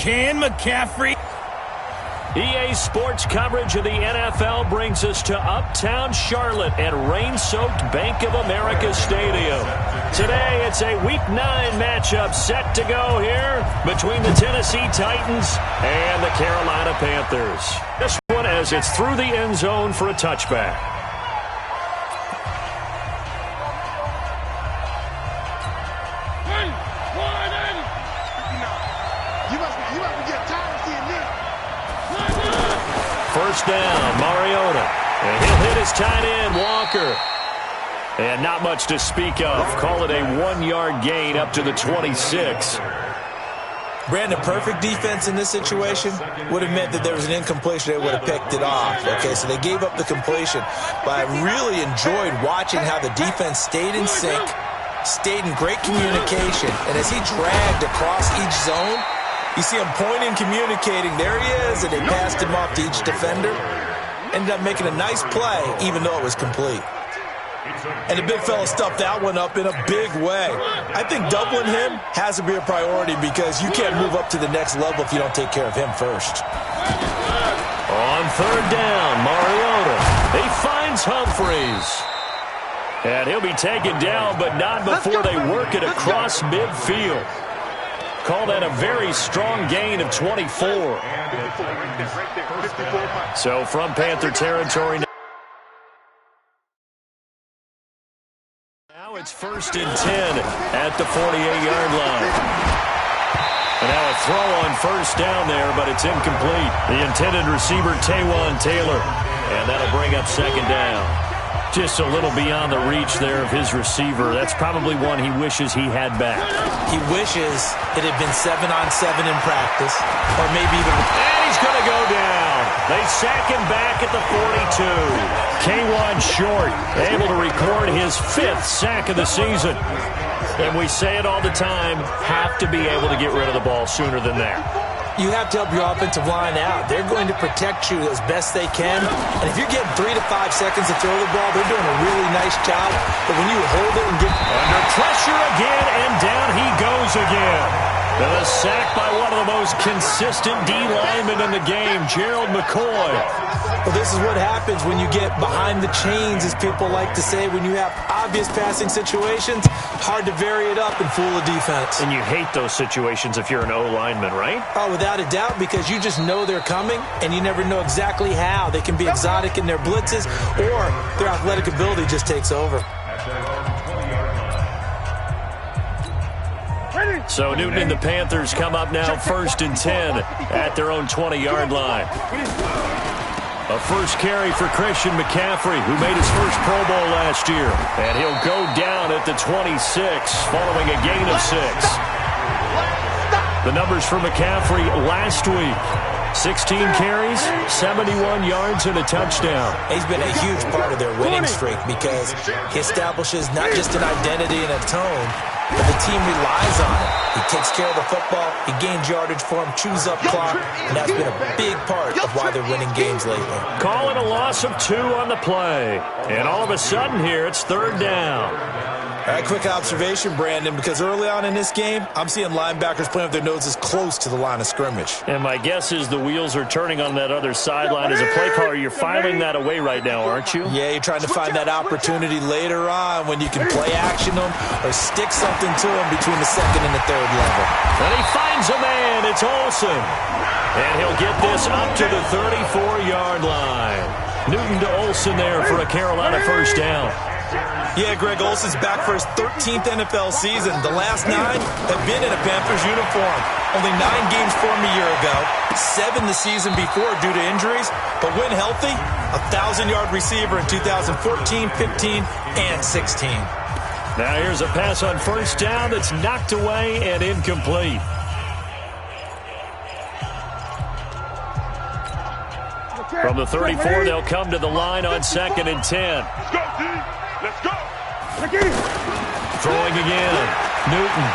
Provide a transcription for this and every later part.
Can McCaffrey? EA Sports coverage of the NFL brings us to uptown Charlotte at rain-soaked Bank of America Stadium. Today, it's a Week 9 matchup set to go here between the Tennessee Titans and the Carolina Panthers. This one as it's through the end zone for a touchback. First down, Mariota. And he'll hit his tight end, Walker. And not much to speak of. Call it a 1-yard gain up to the 26. Brandon, perfect defense in this situation would have meant that there was an incompletion. They would have picked it off. Okay, so they gave up the completion. But I really enjoyed watching how the defense stayed in sync, stayed in great communication. And as he dragged across each zone, you see him pointing, communicating. There he is, and they passed him off to each defender. Ended up making a nice play, even though it was complete. And the big fella stuffed that one up in a big way. I think doubling him has to be a priority because you can't move up to the next level if you don't take care of him first. On third down, Mariota. He finds Humphries. And he'll be taken down, but not before they work it across midfield. Call that a very strong gain of 24. So from Panther territory. Now it's 1st and 10 at the 48-yard line. And now a throw on first down there, but it's incomplete. The intended receiver, Taywan Taylor. And that'll bring up second down. Just a little beyond the reach there of his receiver. That's probably one he wishes he had back. He wishes it had been 7-on-7 in practice, or maybe even... And he's going to go down. They sack him back at the 42. K'Wan Short able to record his 5th sack of the season. And we say it all the time, have to be able to get rid of the ball sooner than that. You have to help your offensive line out. They're going to protect you as best they can. And if you're getting 3 to 5 seconds to throw the ball, they're doing a really nice job. But when you hold it and get under pressure again, and down he goes again. And a sack by one of the most consistent D linemen in the game, Gerald McCoy. Well, this is what happens when you get behind the chains, as people like to say. When you have obvious passing situations, hard to vary it up and fool a defense. And you hate those situations if you're an O-lineman, right? Oh, without a doubt, because you just know they're coming, and you never know exactly how. They can be exotic in their blitzes, or their athletic ability just takes over. So Newton and the Panthers come up now 1st and 10 at their own 20-yard line. A first carry for Christian McCaffrey, who made his first Pro Bowl last year. And he'll go down at the 26 following a gain of 6. The numbers for McCaffrey last week. 16 carries, 71 yards, and a touchdown. He's been a huge part of their winning streak because he establishes not just an identity and a tone, but the team relies on him. He takes care of the football, he gains yardage for him, chews up clock, and that's been a big part of why they're winning games lately. Call it a loss of 2 on the play. And all of a sudden here, it's 3rd down. All right, quick observation, Brandon, because early on in this game, I'm seeing linebackers playing with their noses close to the line of scrimmage. And my guess is the wheels are turning on that other sideline. As a play caller, you're filing that away right now, aren't you? Yeah, you're trying to find that opportunity later on when you can play action them or stick something to them between the 2nd and the 3rd level. And he finds a man. It's Olsen. And he'll get this up to the 34-yard line. Newton to Olsen there for a Carolina first down. Yeah, Greg, Olsen's back for his 13th NFL season. The last 9 have been in a Panthers uniform. Only 9 games for him a year ago, 7 the season before due to injuries. But when healthy, a 1,000-yard receiver in 2014, 15, and 16. Now here's a pass on first down that's knocked away and incomplete. From the 34, they'll come to the line on 2nd and 10. Let's go. Throwing again. Newton.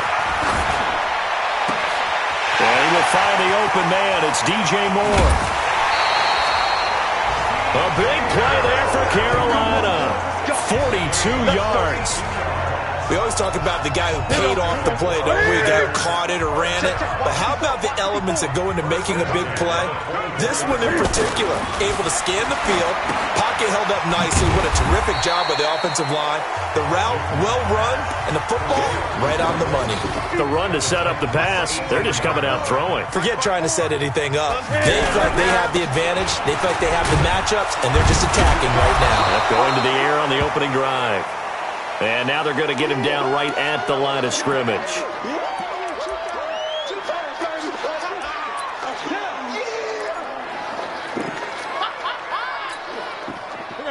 And he will find the open man. It's DJ Moore. A big play there for Carolina. 42 yards. We always talk about the guy who paid off the play, don't we? The guy who caught it or ran it. But how about the elements that go into making a big play? This one in particular, able to scan the field, pocket held up nicely. What a terrific job by the offensive line. The route, well run, and the football, right on the money. The run to set up the pass, they're just coming out throwing. Forget trying to set anything up. They feel like they have the advantage. They feel like they have the matchups, and they're just attacking right now. Going to the air on the opening drive. And now they're going to get him down right at the line of scrimmage.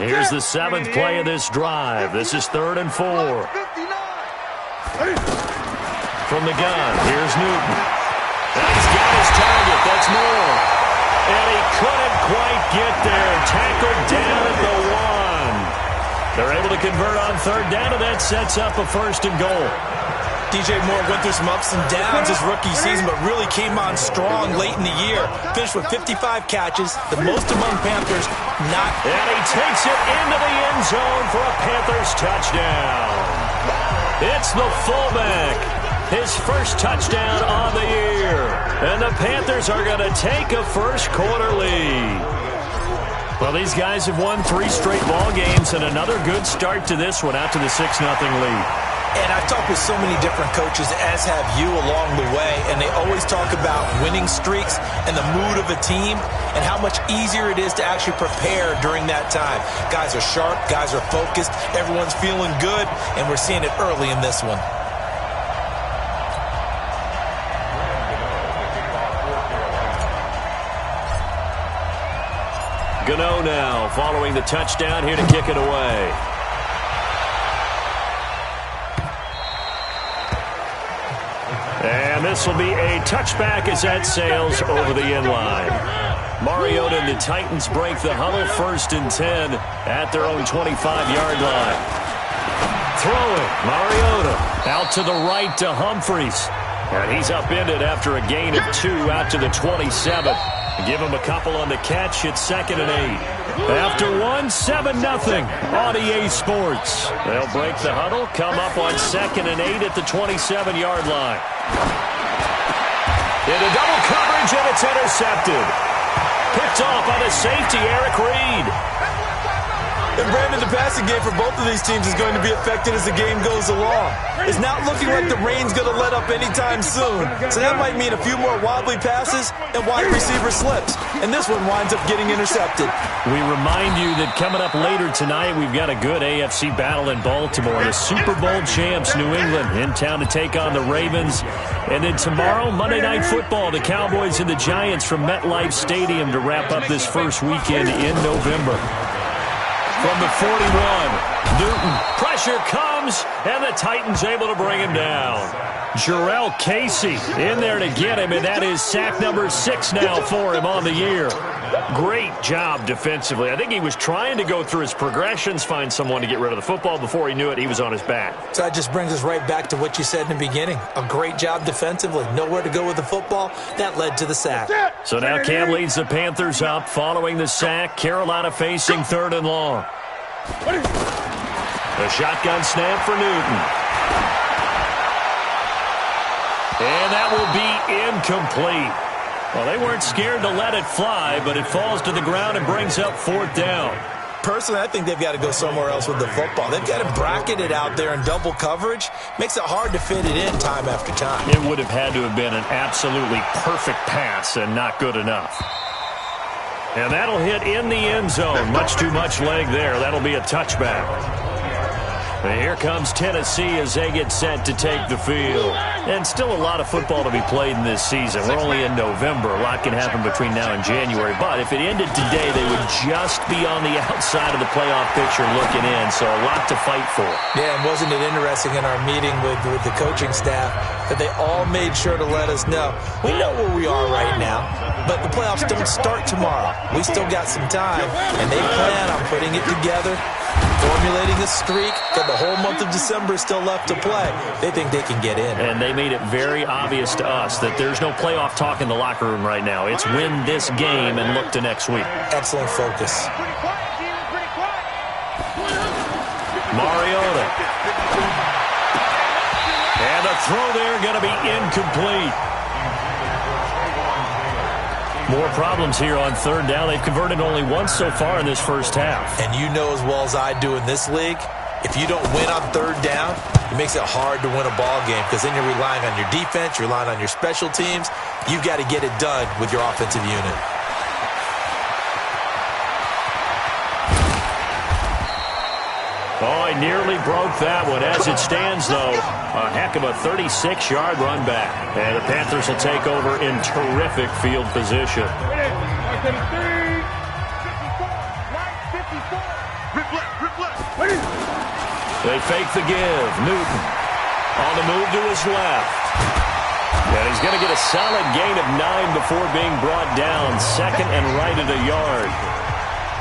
Here's the 7th play of this drive. This is 3rd and 4. From the gun, here's Newton. And he's got his target. That's Moore. And he couldn't quite get there. Tackled down at the 1. They're able to convert on 3rd down, and that sets up a 1st and goal. DJ Moore went through some ups and downs his rookie season, but really came on strong late in the year. Finished with 55 catches, the most among Panthers. And he takes it into the end zone for a Panthers touchdown. It's the fullback. His first touchdown on the year. And the Panthers are going to take a first-quarter lead. Well, these guys have won 3 straight ball games, and another good start to this one out to the 6-0 lead. And I've talked with so many different coaches, as have you, along the way, and they always talk about winning streaks and the mood of a team and how much easier it is to actually prepare during that time. Guys are sharp, guys are focused, everyone's feeling good, and we're seeing it early in this one. Gano now following the touchdown here to kick it away. And this will be a touchback as that sails over the end line. Mariota and the Titans break the huddle, 1st and 10 at their own 25-yard line. Throwing, Mariota out to the right to Humphries. And he's upended after a gain of 2 out to the 27. Give him a couple on the catch. It's 2nd and 8. After 7-0 on EA Sports. They'll break the huddle, come up on 2nd and 8 at the 27-yard line. Into double coverage, and it's intercepted. Picked off by the safety, Eric Reed. And Brandon, the passing game for both of these teams is going to be affected as the game goes along. It's not looking like the rain's going to let up anytime soon. So that might mean a few more wobbly passes and wide receiver slips. And this one winds up getting intercepted. We remind you that coming up later tonight, we've got a good AFC battle in Baltimore. The Super Bowl champs, New England, in town to take on the Ravens. And then tomorrow, Monday Night Football, the Cowboys and the Giants from MetLife Stadium to wrap up this first weekend in November. From the 41, Newton, pressure comes, and the Titans able to bring him down. Jarrell Casey in there to get him, and that is sack number 6 now for him on the year. Great job defensively. I think he was trying to go through his progressions, find someone to get rid of the football. Before he knew it, he was on his back. So that just brings us right back to what you said in the beginning. A great job defensively. Nowhere to go with the football. That led to the sack. So now Cam leads the Panthers up following the sack. Carolina facing 3rd and long. The shotgun snap for Newton. And that will be incomplete. Well, they weren't scared to let it fly, but it falls to the ground and brings up 4th down. Personally, I think they've got to go somewhere else with the football. They've got to bracket it out there in double coverage. Makes it hard to fit it in time after time. It would have had to have been an absolutely perfect pass and not good enough. And that'll hit in the end zone. Much too much leg there. That'll be a touchback. And here comes Tennessee as they get set to take the field. And still a lot of football to be played in this season. We're only in November. A lot can happen between now and January. But if it ended today, they would just be on the outside of the playoff picture looking in. So a lot to fight for. Yeah, and wasn't it interesting in our meeting with the coaching staff that they all made sure to let us know. We know where we are right now, but the playoffs don't start tomorrow. We still got some time, and they plan on putting it together, formulating a streak, got the whole month of December still left to play. They think they can get in. And they made it very obvious to us that there's no playoff talk in the locker room right now. It's win this game and look to next week. Excellent focus. Mariota. throw there going to be incomplete. More problems here on third down. They've converted only once so far in this first half. And you know as well as I do in this league, if you don't win on third down, it makes it hard to win a ball game because then you're relying on your defense, you're relying on your special teams. You've got to get it done with your offensive unit. Oh, I nearly broke that one. As it stands, though, a heck of a 36-yard run back. And the Panthers will take over in terrific field position. They fake the give. Newton on the move to his left. And he's going to get a solid gain of 9 before being brought down. Second and right at a yard.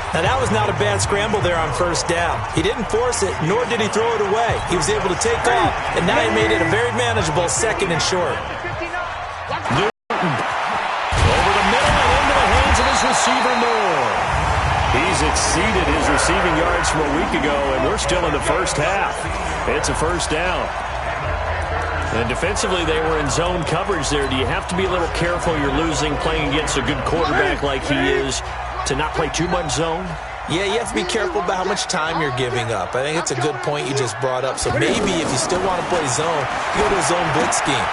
Now, that was not a bad scramble there on first down. He didn't force it, nor did he throw it away. He was able to take off, and now he made it a very manageable second and short. Newton over the middle and into the hands of his receiver, Moore. He's exceeded his receiving yards from a week ago, and we're still in the first half. It's a first down. And defensively, they were in zone coverage there. Do you have to be a little careful? You're losing playing against a good quarterback like he is to not play too much zone? Yeah, you have to be careful about how much time you're giving up. I think it's a good point you just brought up. So maybe if you still want to play zone, you go to a zone blitz scheme.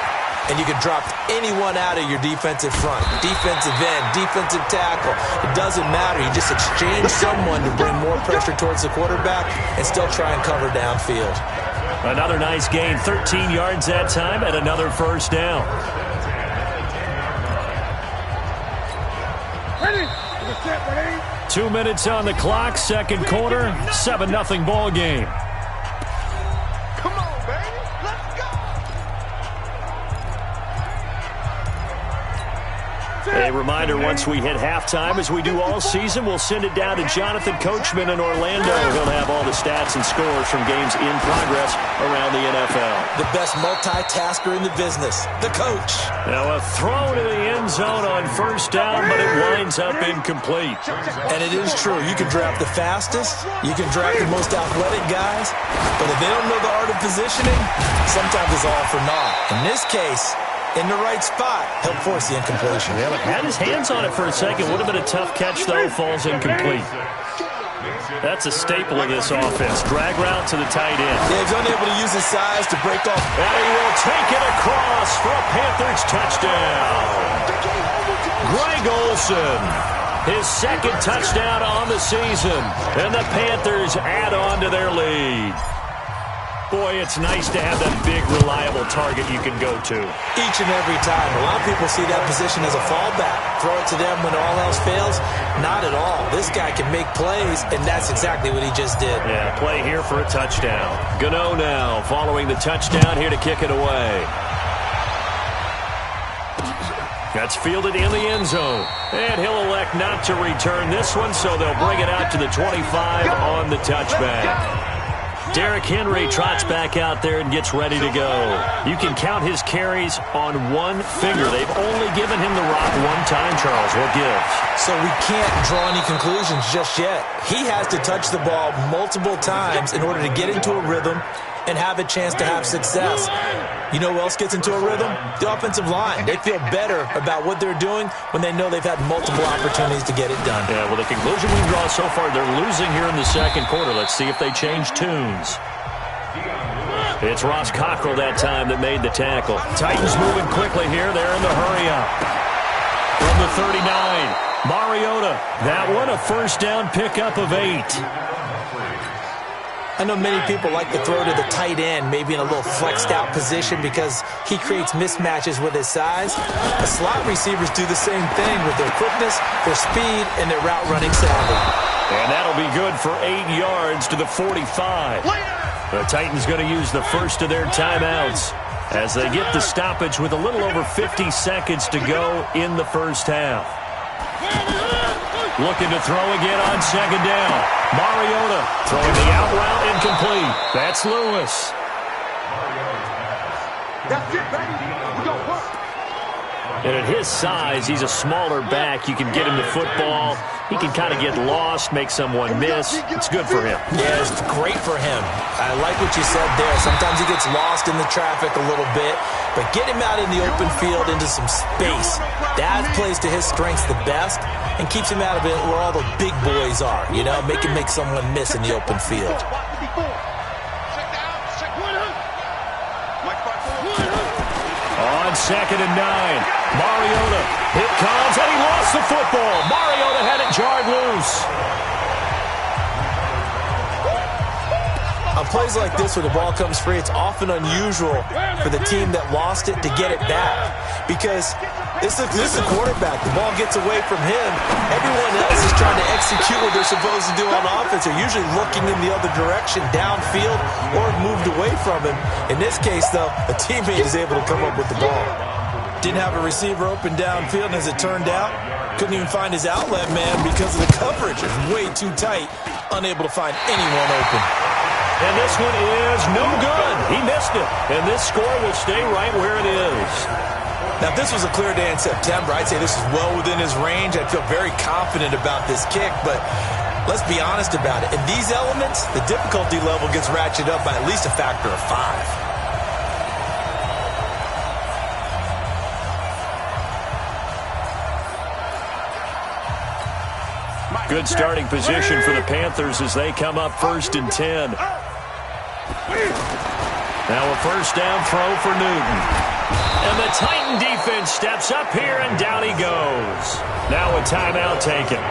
And you can drop anyone out of your defensive front, defensive end, defensive tackle. It doesn't matter. You just exchange someone to bring more pressure towards the quarterback and still try and cover downfield. Another nice gain, 13 yards that time, and another first down. Ready? 2 minutes on the clock, second quarter, 7-0 ball game. Come on, baby. Let's go. A reminder, once we hit halftime, as we do all season, we'll send it down to Jonathan Coachman in Orlando. He'll have all the stats and scores from games in progress around the NFL. The best multitasker in the business, the coach. Now a throw to the end zone on first down, but it winds up incomplete. And it is true. You can draft the fastest. You can draft the most athletic guys. But if they don't know the art of positioning, sometimes it's all for naught. In this case, in the right spot, help force the incompletion. Yeah, but had his hands on it for a second. Would have been a tough catch, though. Falls incomplete. That's a staple of this offense. Drag route to the tight end. Yeah, he's unable to use his size to break off. And he will take it across for a Panthers touchdown. Greg Olsen, his second touchdown on the season. And the Panthers add on to their lead. Boy, it's nice to have that big, reliable target you can go to. Each and every time. A lot of people see that position as a fallback. Throw it to them when all else fails. Not at all. This guy can make plays, and that's exactly what he just did. Yeah, play here for a touchdown. Gano now following the touchdown here to kick it away. That's fielded in the end zone. And he'll elect not to return this one, so they'll bring it out to the 25 on the touchback. Derrick Henry trots back out there and gets ready to go. You can count his carries on one finger. They've only given him the rock one time, Charles. What gives? So we can't draw any conclusions just yet. He has to touch the ball multiple times in order to get into a rhythm and have a chance to have success. You know who else gets into a rhythm? The offensive line. They feel better about what they're doing when they know they've had multiple opportunities to get it done. Yeah, well, the conclusion we draw so far, they're losing here in the second quarter. Let's see if they change tunes. It's Ross Cockrell that time that made the tackle. Titans moving quickly here. They're in the hurry-up. From the 39, Mariota. That one, a first down pickup of 8. I know many people like to throw to the tight end, maybe in a little flexed out position because he creates mismatches with his size. The slot receivers do the same thing with their quickness, their speed, and their route running savvy. And that'll be good for 8 yards to the 45. The Titans going to use the first of their timeouts as they get the stoppage with a little over 50 seconds to go in the first half. Looking to throw again on second down. Mariota throwing the out route incomplete. That's Lewis. That's it, baby. We go work. And at his size, he's a smaller back. You can get him the football. He can kind of get lost, make someone miss. It's good for him. Yeah, it's great for him. I like what you said there. Sometimes he gets lost in the traffic a little bit, but get him out in the open field into some space. That plays to his strengths the best and keeps him out of it where all the big boys are, you know, make him make someone miss in the open field. On 2nd and 9, Mariota. It comes, and he lost the football. Mariota had it jarred loose. On plays like this where the ball comes free, it's often unusual for the team that lost it to get it back because this is a quarterback. The ball gets away from him. Everyone else is trying to execute what they're supposed to do on offense. They're usually looking in the other direction, downfield, or moved away from him. In this case, though, a teammate is able to come up with the ball. Didn't have a receiver open downfield, and as it turned out, couldn't even find his outlet man because of the coverage. It's way too tight, unable to find anyone open. And this one is no good. He missed it. And this score will stay right where it is. Now, if this was a clear day in September, I'd say this is well within his range. I'd feel very confident about this kick, but let's be honest about it. In these elements, the difficulty level gets ratcheted up by at least a factor of 5. Good starting position for the Panthers as they come up 1st and 10. Now a first down throw for Newton. And the Titan defense steps up here, and down he goes. Now a timeout taken.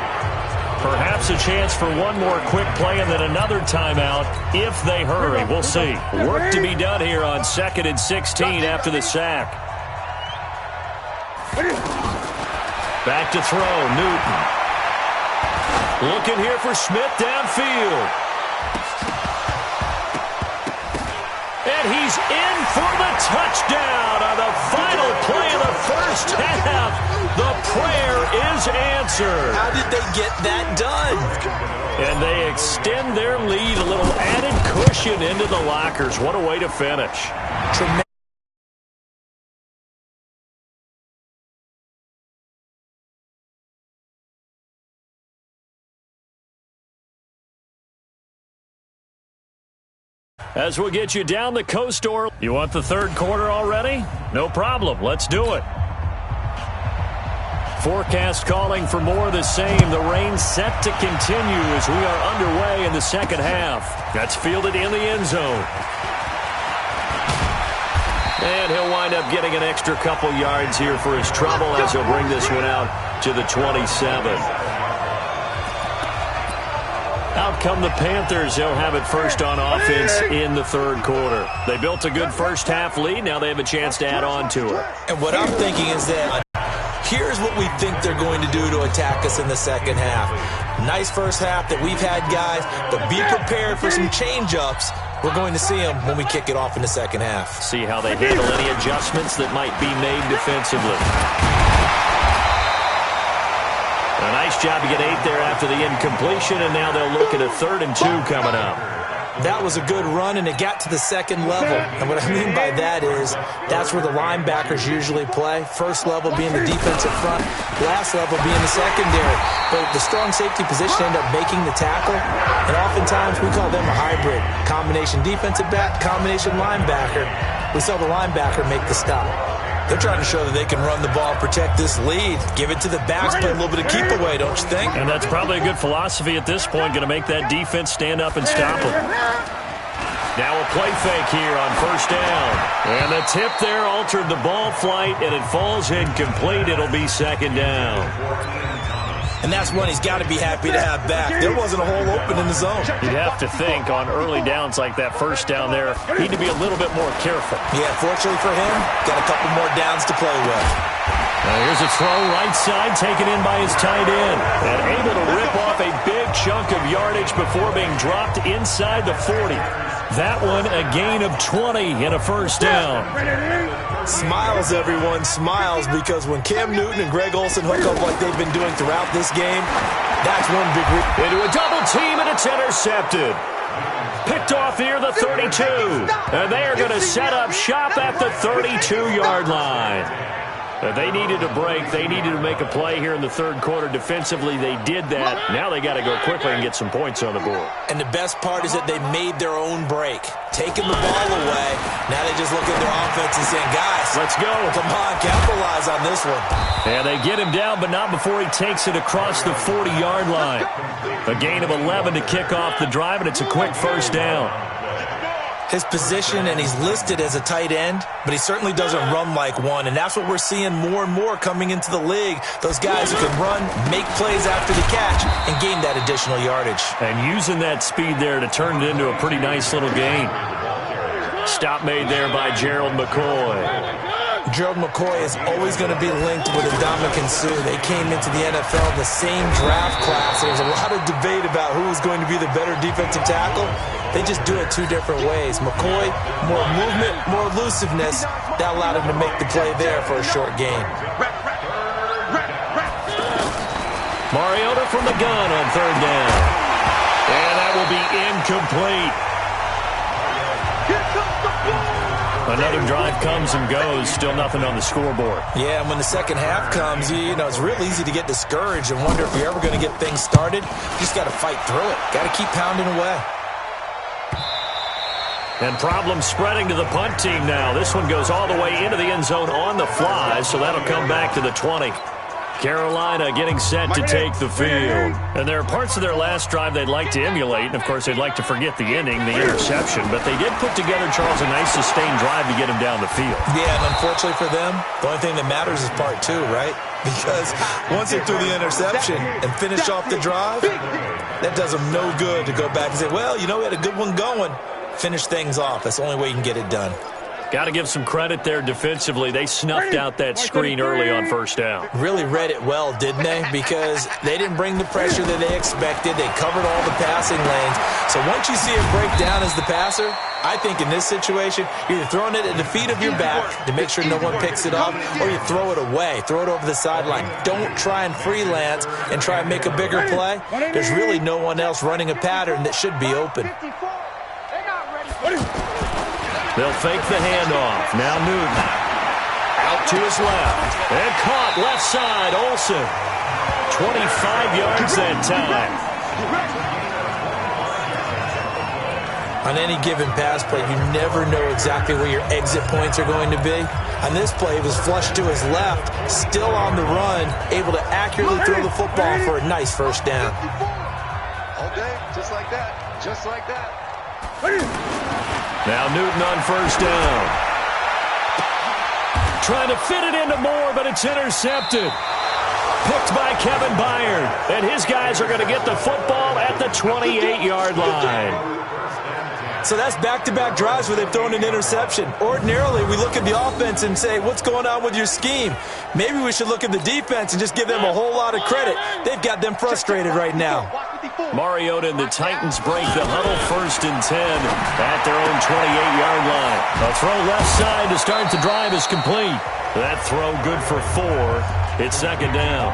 Perhaps a chance for one more quick play and then another timeout if they hurry. We'll see. Work to be done here on 2nd and 16 after the sack. Back to throw, Newton. Looking here for Smith downfield. And he's in for the touchdown on the final play of the first half. The prayer is answered. How did they get that done? And they extend their lead, a little added cushion into the lockers. What a way to finish. Tremendous. As we'll get you down the coast door. You want the third quarter already? No problem. Let's do it. Forecast calling for more of the same. The rain set to continue as we are underway in the second half. That's fielded in the end zone. And he'll wind up getting an extra couple yards here for his trouble as he'll bring this one out to the 27. Out come the Panthers. They'll have it first on offense in the third quarter. They built a good first half lead. Now they have a chance to add on to it. And what I'm thinking is that here's what we think they're going to do to attack us in the second half. Nice first half that we've had, guys, but be prepared for some change-ups. We're going to see them when we kick it off in the second half. See how they handle any adjustments that might be made defensively. A nice job to get 8 there after the incompletion, and now they'll look at a 3rd and 2 coming up. That was a good run, and it got to the second level. And what I mean by that is that's where the linebackers usually play. First level being the defensive front, last level being the secondary. But the strong safety position ended up making the tackle, and oftentimes we call them a hybrid. Combination defensive back, combination linebacker. We saw the linebacker make the stop. They're trying to show that they can run the ball, protect this lead, give it to the backs, play a little bit of keep away, don't you think? And that's probably a good philosophy at this point, going to make that defense stand up and stop them. Now a play fake here on first down. And the tip there altered the ball flight, and it falls incomplete. It'll be second down. And that's one he's got to be happy to have back. There wasn't a hole open in the zone. You'd have to think on early downs like that first down there, need to be a little bit more careful. Yeah, fortunately for him, got a couple more downs to play with. Now here's a throw right side, taken in by his tight end. And able to rip off a big chunk of yardage before being dropped inside the 40. That one a gain of 20 and a first down. Smiles, everyone, smiles, because when Cam Newton and Greg Olsen hook up like they've been doing throughout this game, that's one big into a double team, and it's intercepted. Picked off here, the 32. And they are going to set up shop at the 32-yard line. They needed a break. They needed to make a play here in the third quarter. Defensively, they did that. Now they got to go quickly and get some points on the board. And the best part is that they made their own break, taking the ball away. Now they just look at their offense and saying, guys, let's go. Come on, capitalize on this one. And they get him down, but not before he takes it across the 40-yard line. A gain of 11 to kick off the drive, and it's a quick first down. His position, and he's listed as a tight end, but he certainly doesn't run like one, and that's what we're seeing more and more coming into the league. Those guys who can run, make plays after the catch, and gain that additional yardage. And using that speed there to turn it into a pretty nice little gain. Stop made there by Gerald McCoy. Gerald McCoy is always going to be linked with Ndamukong Suh. They came into the NFL in the same draft class. There was a lot of debate about who was going to be the better defensive tackle. They just do it two different ways. McCoy, more movement, more elusiveness. That allowed him to make the play there for a short gain. Mariota from the gun on third down. And that will be incomplete. Another drive comes and goes. Still nothing on the scoreboard. Yeah, and when the second half comes, you know, it's real easy to get discouraged and wonder if you're ever going to get things started. You just got to fight through it. Got to keep pounding away. And problems spreading to the punt team now. This one goes all the way into the end zone on the fly, so that'll come back to the 20. Carolina getting set to take the field. And there are parts of their last drive they'd like to emulate, and of course they'd like to forget the ending, the interception, but they did put together, Charles, a nice sustained drive to get him down the field. Yeah, and unfortunately for them, the only thing that matters is part two, right? Because once they threw the interception and finished off the drive, that does them no good to go back and say, well, you know, we had a good one going. Finish things off. That's the only way you can get it done. Got to give some credit there defensively. They snuffed out that screen early on first down. Really read it well, didn't they? Because they didn't bring the pressure that they expected. They covered all the passing lanes. So once you see it break down as the passer, I think in this situation, you're either throwing it at the feet of your back to make sure no one picks it up, or you throw it away. Throw it over the sideline. Don't try and freelance and try and make a bigger play. There's really no one else running a pattern that should be open. They'll fake the handoff. Now Newton. Out to his left. And caught left side. Olsen. 25 yards that time. On any given pass play, you never know exactly where your exit points are going to be. On this play, it was flushed to his left, still on the run, able to accurately throw the football for a nice first down. All day, just like that. Just like that. Now Newton on first down. Trying to fit it into Moore, but it's intercepted. Picked by Kevin Byard. And his guys are going to get the football at the 28-yard line. So that's back-to-back drives where they've thrown an interception. Ordinarily, we look at the offense and say, what's going on with your scheme? Maybe we should look at the defense and just give them a whole lot of credit. They've got them frustrated right now. Mariota and the Titans break the huddle, 1st and 10 at their own 28-yard line. A throw left side to start the drive is complete. That throw good for 4. It's second down.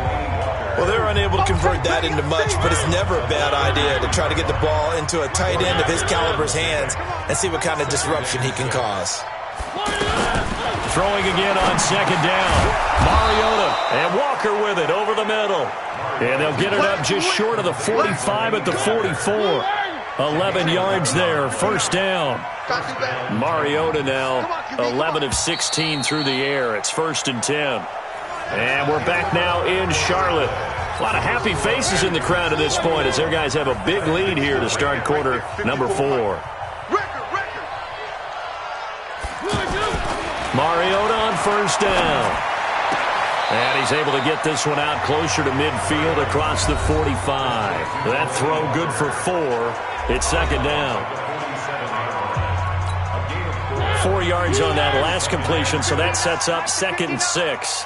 Well, they're unable to convert that into much, but it's never a bad idea to try to get the ball into a tight end of his caliber's hands and see what kind of disruption he can cause. Throwing again on second down. Mariota and Walker with it over the middle. And they'll get it up just short of the 45 at the 44. 11 yards there, first down. Mariota now 11 of 16 through the air. It's 1st and 10. And we're back now in Charlotte. A lot of happy faces in the crowd at this point as their guys have a big lead here to start quarter number 4. Mariota on first down. And he's able to get this one out closer to midfield across the 45. That throw good for 4. It's second down. 4 yards on that last completion, so that sets up 2nd and 6.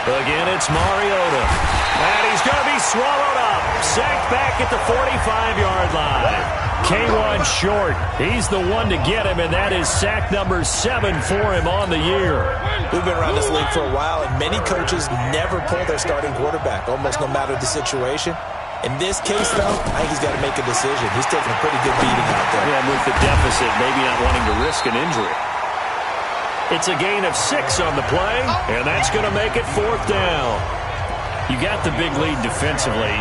Again, it's Mariota. And he's going to be swallowed up. Sacked back at the 45-yard line. K1 short. He's the one to get him, and that is sack number 7 for him on the year. We've been around this league for a while, and many coaches never pull their starting quarterback, almost no matter the situation. In this case, though, I think he's got to make a decision. He's taking a pretty good beating out there. Yeah, and with the deficit, maybe not wanting to risk an injury. It's a gain of 6 on the play, and that's going to make it 4th down. You got the big lead defensively,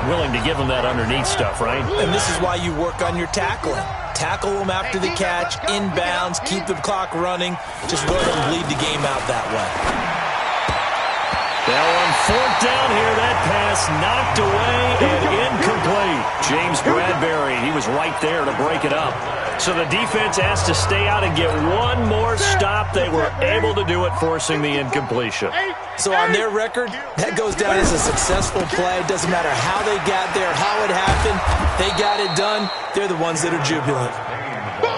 willing to give them that underneath stuff, right? And this is why you work on your tackling. Tackle them after the catch, inbounds, keep the clock running. Just go ahead and bleed the game out that way. Now on 4th down here, that pass knocked away and incomplete. James Bradbury, he was right there to break it up. So the defense has to stay out and get one more stop. They were able to do it, forcing the incompletion. So on their record, that goes down as a successful play. Doesn't matter how they got there, how it happened. They got it done. They're the ones that are jubilant.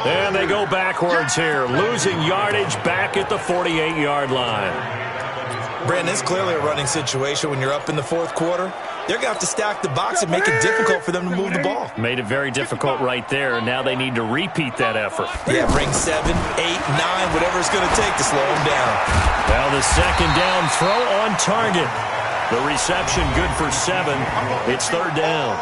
And they go backwards here, losing yardage back at the 48-yard line. Brandon, it's clearly a running situation when you're up in the 4th quarter. They're going to have to stack the box and make it difficult for them to move the ball. Made it very difficult right there. Now they need to repeat that effort. Yeah, bring 7, 8, 9, whatever it's going to take to slow them down. Now the 2nd down throw on target. The reception good for 7. It's 3rd down.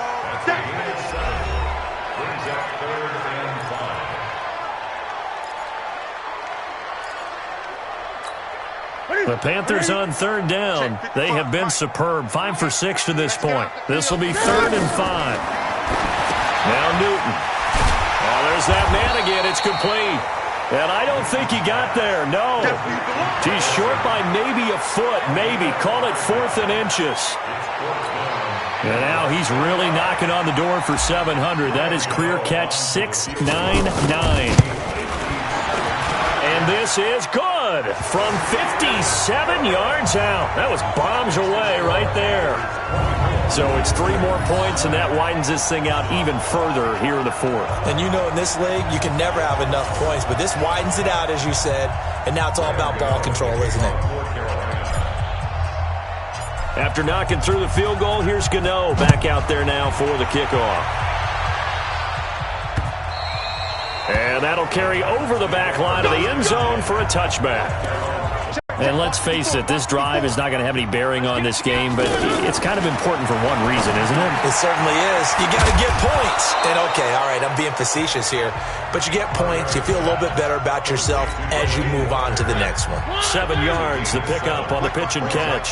The Panthers on 3rd down. They have been superb. 5 for 6 to this point. This will be 3rd and 5. Now Newton. Oh, there's that man again. It's complete. And I don't think he got there. No. He's short by maybe a foot. Maybe. Call it 4th and inches. And now he's really knocking on the door for 700. That is career catch 699. And this is good from 57 yards out. That was bombs away right there. So it's 3 more points, and that widens this thing out even further here in the 4th. And you know in this league, you can never have enough points, but this widens it out, as you said, and now it's all about ball control, isn't it? After knocking through the field goal, here's Gano back out there now for the kickoff. And that'll carry over the back line of the end zone for a touchback. And let's face it, this drive is not going to have any bearing on this game, but it's kind of important for one reason, isn't it? It certainly is. You got to get points. And okay, all right, I'm being facetious here, but you get points, you feel a little bit better about yourself as you move on to the next one. 7 yards, the pickup on the pitch and catch.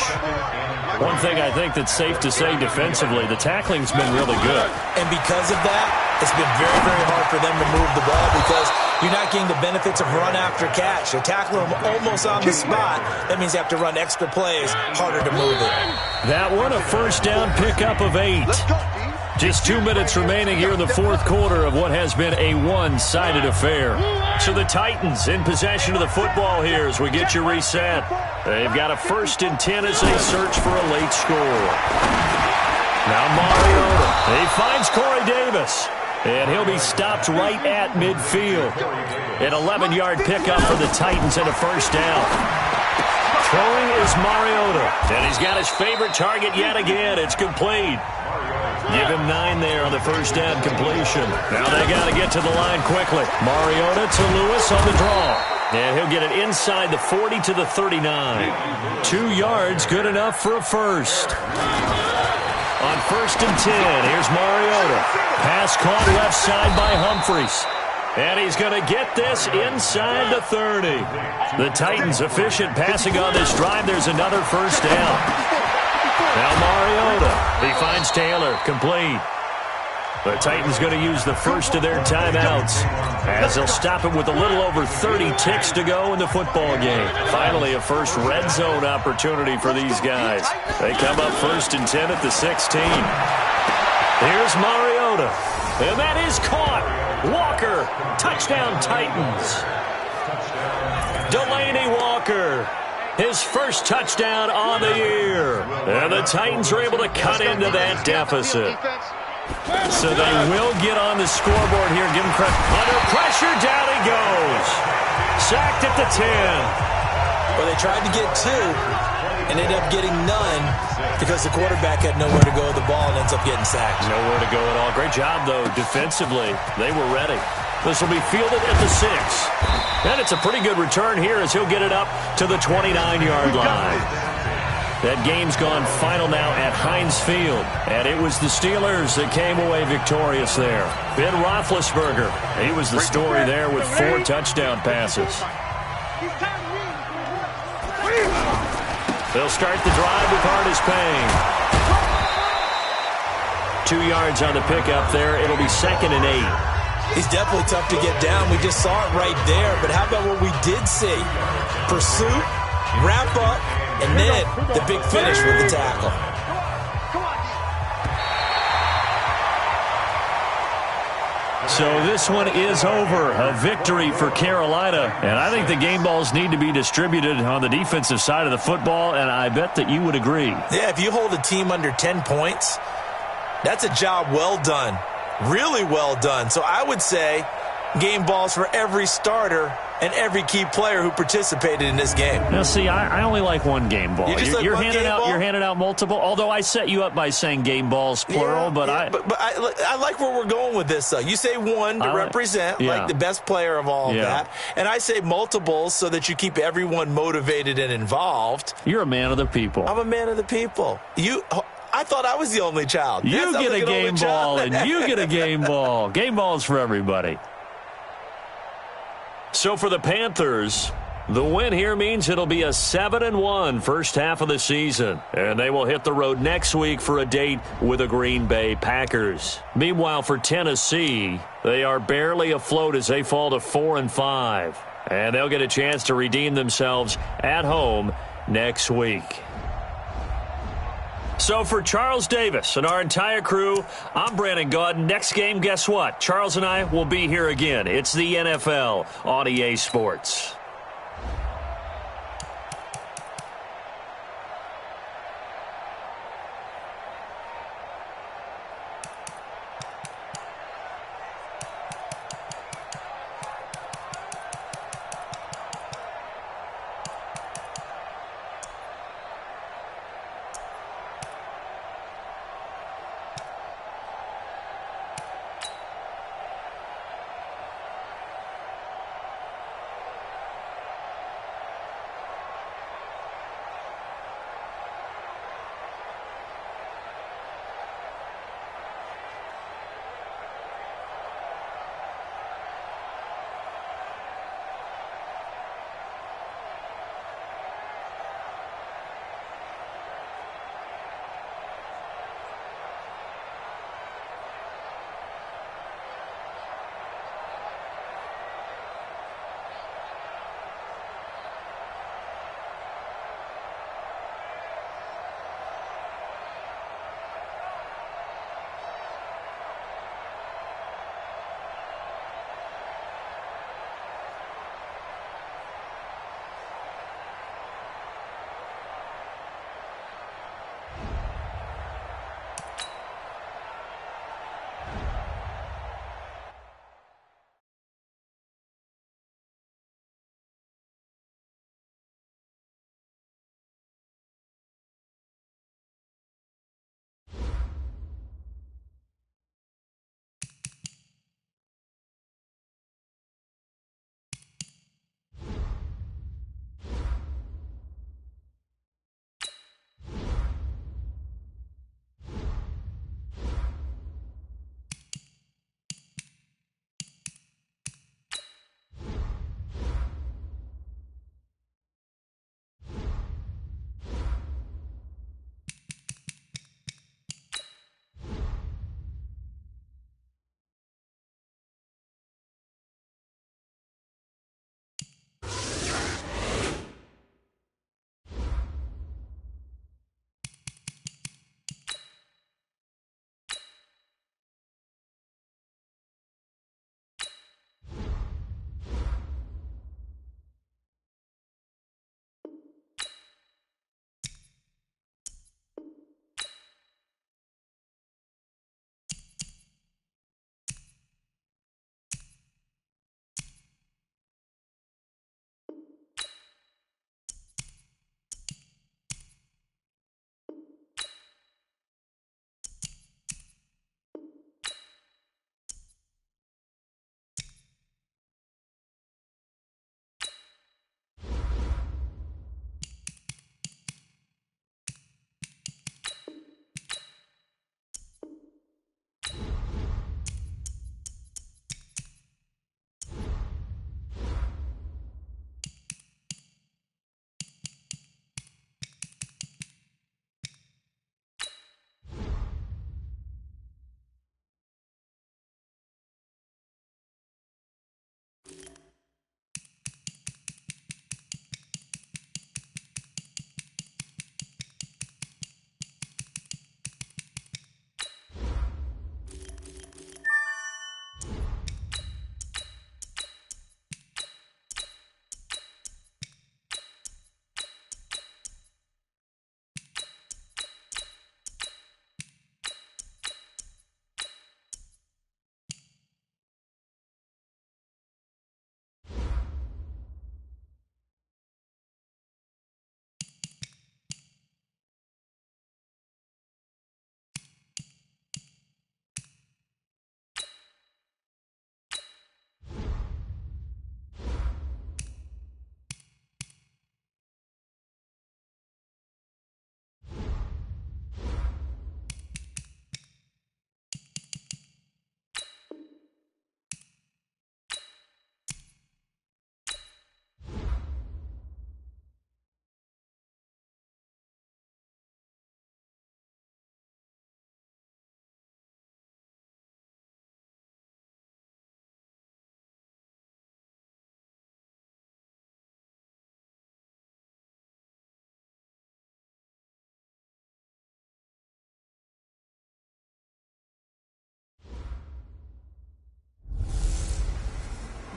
One thing I think that's safe to say defensively, the tackling's been really good. And because of that, it's been very, very hard for them to move the ball because you're not getting the benefits of run after catch. You're tackling them almost on the spot. That means you have to run extra plays, harder to move it. That one, a 1st down pickup of 8. Just 2 minutes remaining here in the 4th quarter of what has been a one-sided affair. So the Titans in possession of the football here as we get you reset. They've got a 1st and 10 as they search for a late score. Now Mariota. He finds Corey Davis. And he'll be stopped right at midfield. An 11-yard pickup for the Titans and a 1st down. Throwing is Mariota. And he's got his favorite target yet again. It's complete. Give him 9 there on the 1st down completion. Now they got to get to the line quickly. Mariota to Lewis on the draw. And he'll get it inside the 40 to the 39. 2 yards, good enough for a first. On 1st and 10, here's Mariota. Pass caught left side by Humphries. And he's going to get this inside the 30. The Titans efficient passing on this drive. There's another 1st down. Now Mariota. He finds Taylor. Complete. The Titans going to use the first of their timeouts as they'll stop it with a little over 30 ticks to go in the football game. Finally, a first red zone opportunity for these guys. They come up 1st and 10 at the 16. Here's Mariota. And that is caught. Walker. Touchdown, Titans. Delaney Walker. His first touchdown on the year. And the Titans are able to cut into that deficit. So they will get on the scoreboard here. Give him credit. Under pressure, down he goes. Sacked at the 10. Well, they tried to get 2 and ended up getting none because the quarterback had nowhere to go with the ball and ends up getting sacked. Nowhere to go at all. Great job, though, defensively. They were ready. This will be fielded at the 6. And it's a pretty good return here as he'll get it up to the 29-yard line. That game's gone final now at Heinz Field. And it was the Steelers that came away victorious there. Ben Roethlisberger, he was the story there with 4 touchdown passes. They'll start the drive with Hardest Payne. 2 yards on the pickup there. It'll be 2nd and 8. He's definitely tough to get down. We just saw it right there. But how about what we did see? Pursuit, wrap up, and then the big finish with the tackle. So this one is over. A victory for Carolina. And I think the game balls need to be distributed on the defensive side of the football, and I bet that you would agree. Yeah, if you hold a team under 10 points, that's a job well done. Really well done. So I would say game balls for every starter and every key player who participated in this game. Now, see, I only like one game ball. You're handing out multiple. Although I set you up by saying game balls plural, but I like where we're going with this. Though you say one to represent like the best player of all of that, and I say multiples so that you keep everyone motivated and involved. You're a man of the people. I'm a man of the people. I thought I was the only child. You get a game ball, and you get a game ball. Game balls for everybody. So for the Panthers, the win here means it'll be a 7-1 first half of the season. And they will hit the road next week for a date with the Green Bay Packers. Meanwhile, for Tennessee, they are barely afloat as they fall to 4-5. And they'll get a chance to redeem themselves at home next week. So for Charles Davis and our entire crew, I'm Brandon Gaudin. Next game, guess what? Charles and I will be here again. It's the NFL on EA Sports.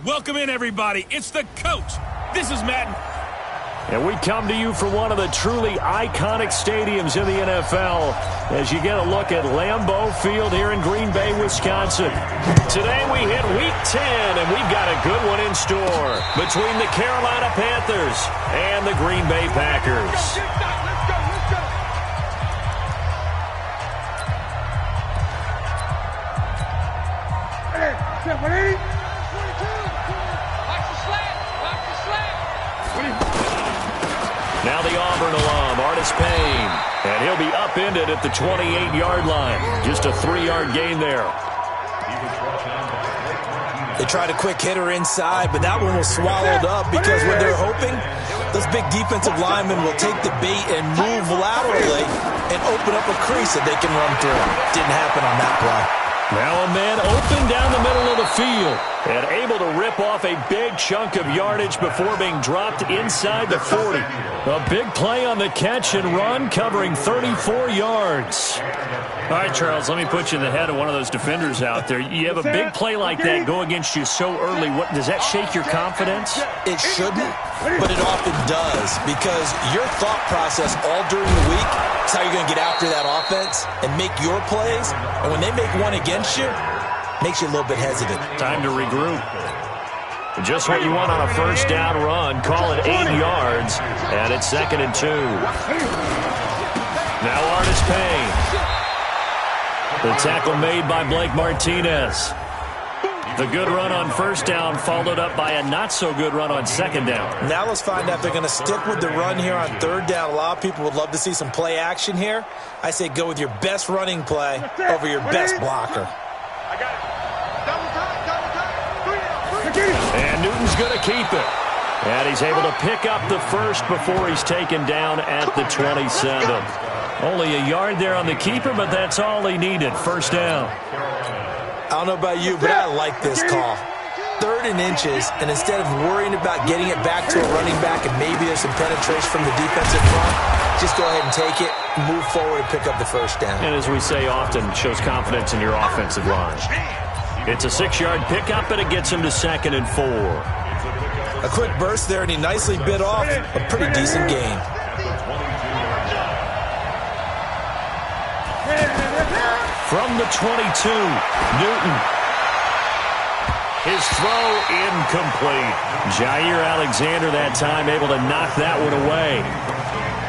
Welcome in, everybody. It's the coach. This is Madden. And we come to you from one of the truly iconic stadiums in the NFL as you get a look at Lambeau Field here in Green Bay, Wisconsin. Today we hit Week 10, and we've got a good one in store between the Carolina Panthers and the Green Bay Packers. Let's go. Hey, Now the Auburn alum, Artis Payne. And he'll be upended at the 28-yard line. Just a 3-yard gain there. They tried a quick hitter inside, but that one was swallowed up because what they're hoping, those big defensive linemen will take the bait and move laterally and open up a crease that they can run through. Didn't happen on that play. Now a man open down the middle of the field and able to rip off a big chunk of yardage before being dropped inside the 40. A big play on the catch and run covering 34 yards. All right, Charles, let me put you in the head of one of those defenders out there. You have a big play like that go against you so early. What does that shake your confidence? It shouldn't, but it often does because your thought process all during the week is how you're going to get after that offense and make your plays. And when they make one against you, it makes you a little bit hesitant. Time to regroup. Just what you want on a first down run. Call it 8 yards, and it's 2nd and 2. Now Artis Payne. The tackle made by Blake Martinez. The good run on first down followed up by a not-so-good run on 2nd down. Now let's find out if they're going to stick with the run here on 3rd down. A lot of people would love to see some play action here. I say go with your best running play over your best blocker. I got it. And Newton's going to keep it. And he's able to pick up the first before he's taken down at the 27. Only a yard there on the keeper, but that's all he needed. First down. I don't know about you, but I like this call. 3rd and inches, and instead of worrying about getting it back to a running back and maybe there's some penetration from the defensive front, just go ahead and take it, move forward, and pick up the first down. And as we say often, shows confidence in your offensive line. It's a 6-yard pickup, and it gets him to 2nd and 4. A quick burst there, and he nicely bit off a pretty decent gain. From the 22, Newton. His throw incomplete. Jair Alexander that time able to knock that one away.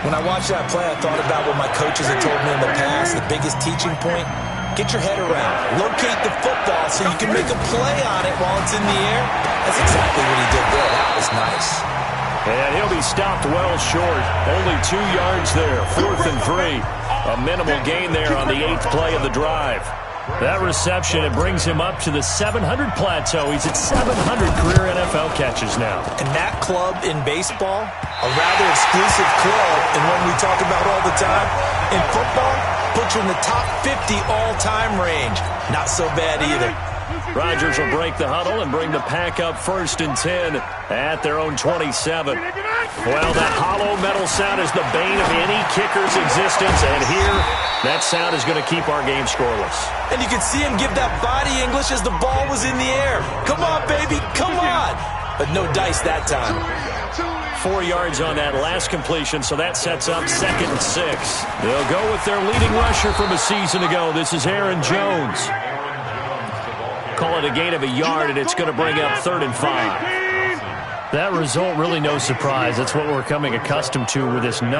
When I watched that play, I thought about what my coaches had told me in the past. The biggest teaching point, get your head around. Locate the football so you can make a play on it while it's in the air. That's exactly what he did there. That was nice. And he'll be stopped well short. Only 2 yards there. 4th and 3. A minimal gain there on the 8th play of the drive. That reception, it brings him up to the 700 plateau. He's at 700 career NFL catches now. And that club in baseball, a rather exclusive club, and one we talk about all the time, in football, puts you in the top 50 all-time range. Not so bad either. Rodgers will break the huddle and bring the pack up 1st and 10 at their own 27. Well, that hollow metal sound is the bane of any kicker's existence, and here, that sound is going to keep our game scoreless. And you could see him give that body English as the ball was in the air. Come on, baby, come on! But no dice that time. 4 yards on that last completion, so that sets up 2nd and 6. They'll go with their leading rusher from a season ago. This is Aaron Jones. Call it a gain of a yard, and it's going to bring up 3rd and 5. That result, really no surprise. That's what we're becoming accustomed to with this #1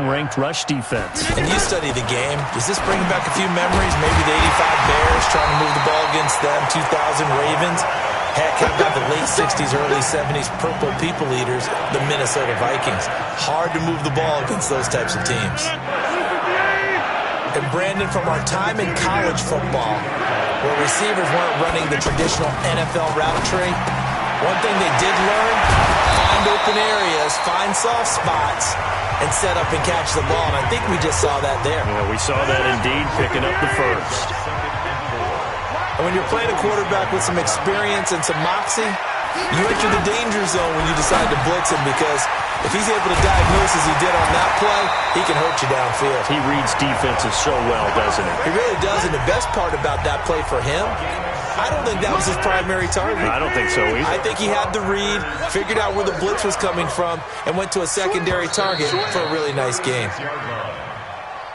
ranked rush defense. And you study the game. Does this bring back a few memories? Maybe the 85 Bears trying to move the ball against them, 2000 Ravens. Heck, how about the late 60s, early 70s Purple People Eaters, the Minnesota Vikings. Hard to move the ball against those types of teams. And Brandon, from our time in college football, where receivers weren't running the traditional NFL route tree, one thing they did learn, find open areas, find soft spots, and set up and catch the ball. And I think we just saw that there. Yeah, we saw that indeed, picking up the first. And when you're playing a quarterback with some experience and some moxie, you enter the danger zone when you decide to blitz him, because if he's able to diagnose as he did on that play, he can hurt you downfield. He reads defenses so well, doesn't he? He really does, and the best part about that play for him, I don't think that was his primary target. I don't think so either. I think he had the read, figured out where the blitz was coming from, and went to a secondary target for a really nice game.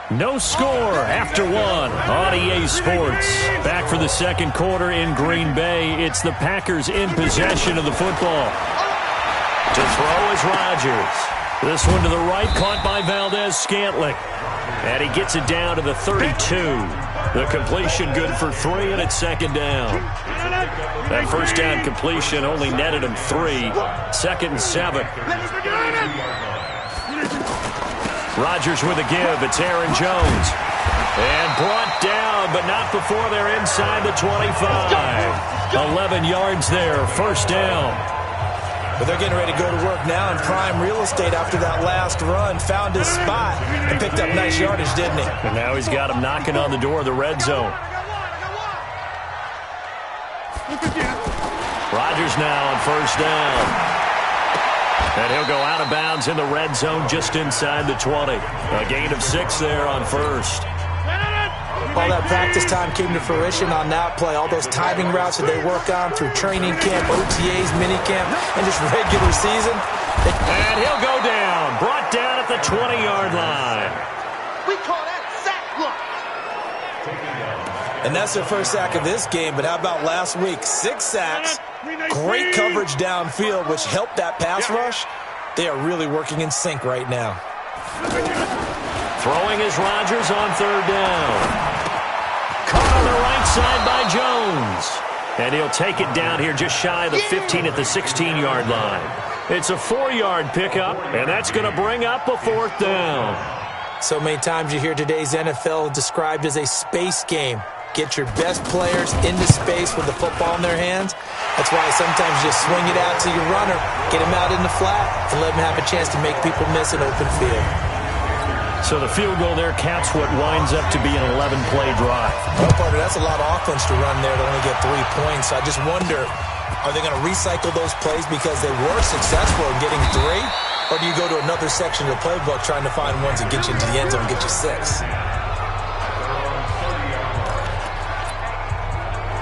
No score after one on EA Sports. Back for the second quarter in Green Bay. It's the Packers in possession of the football. To throw is Rodgers. This one to the right, caught by Valdez-Scantling. And he gets it down to the 32. The completion good for 3, and it's second down. That first down completion only netted him 3. Second and 7. Rodgers with a give. It's Aaron Jones. And brought down, but not before they're inside the 25. 11 yards there, first down. But they're getting ready to go to work now in prime real estate after that last run. Found his spot and picked up nice yardage, didn't he? And now he's got him knocking on the door of the red zone. Rodgers now on first down. And he'll go out of bounds in the red zone just inside the 20. A gain of 6 there on first. All that practice time came to fruition on that play. All those timing routes that they work on through training camp, OTAs, minicamp, and just regular season. And he'll go down. Brought down at the 20-yard line. We call that sack block. And that's their first sack of this game. But how about last week? 6 sacks. Great coverage downfield, which helped that pass rush. They are really working in sync right now. Throwing is Rodgers on third down. Caught on the right side by Jones. And he'll take it down here just shy of the 15 at the 16-yard line. It's a 4-yard pickup, and that's going to bring up a fourth down. So many times you hear today's NFL described as a space game. Get your best players into space with the football in their hands. That's why sometimes you just swing it out to your runner, get him out in the flat, and let him have a chance to make people miss an open field. So the field goal there caps what winds up to be an 11-play drive. Well, partner, that's a lot of offense to run there to only get 3 points. I just wonder, are they going to recycle those plays because they were successful in getting 3? Or do you go to another section of the playbook trying to find ones that get you into the end zone and get you 6?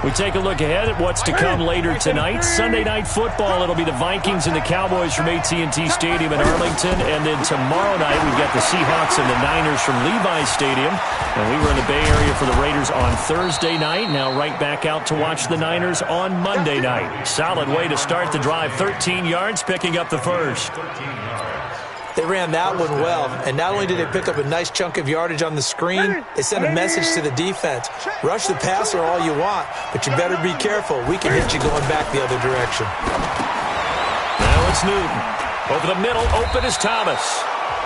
We take a look ahead at what's to come later tonight. Sunday Night Football, it'll be the Vikings and the Cowboys from AT&T Stadium in Arlington. And then tomorrow night, we've got the Seahawks and the Niners from Levi's Stadium. And we were in the Bay Area for the Raiders on Thursday night. Now right back out to watch the Niners on Monday night. Solid way to start the drive. 13 yards, picking up the first. They ran that one well, and not only did they pick up a nice chunk of yardage on the screen, they sent a message to the defense. Rush the passer all you want, but you better be careful. We can hit you going back the other direction. Now it's Newton. Over the middle, open is Thomas.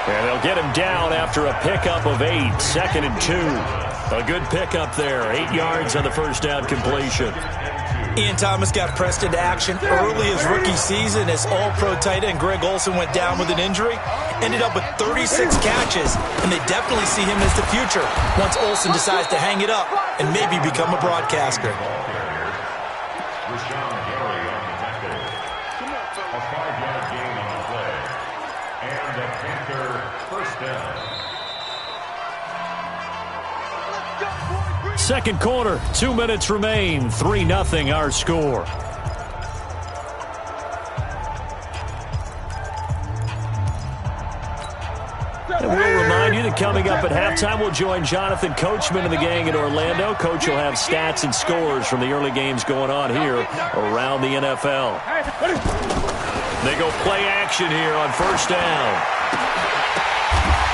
And they'll get him down after a pickup of 8, second and 2. A good pickup there, 8 yards on the first down completion. Ian Thomas got pressed into action early his rookie season as all-pro tight end Greg Olsen went down with an injury. Ended up with 36 catches, and they definitely see him as the future once Olsen decides to hang it up and maybe become a broadcaster. Second quarter, 2 minutes remain. 3-0 our score. And we'll remind you that coming up at halftime, we'll join Jonathan Coachman and the gang in Orlando. Coach will have stats and scores from the early games going on here around the NFL. They go play action here on first down.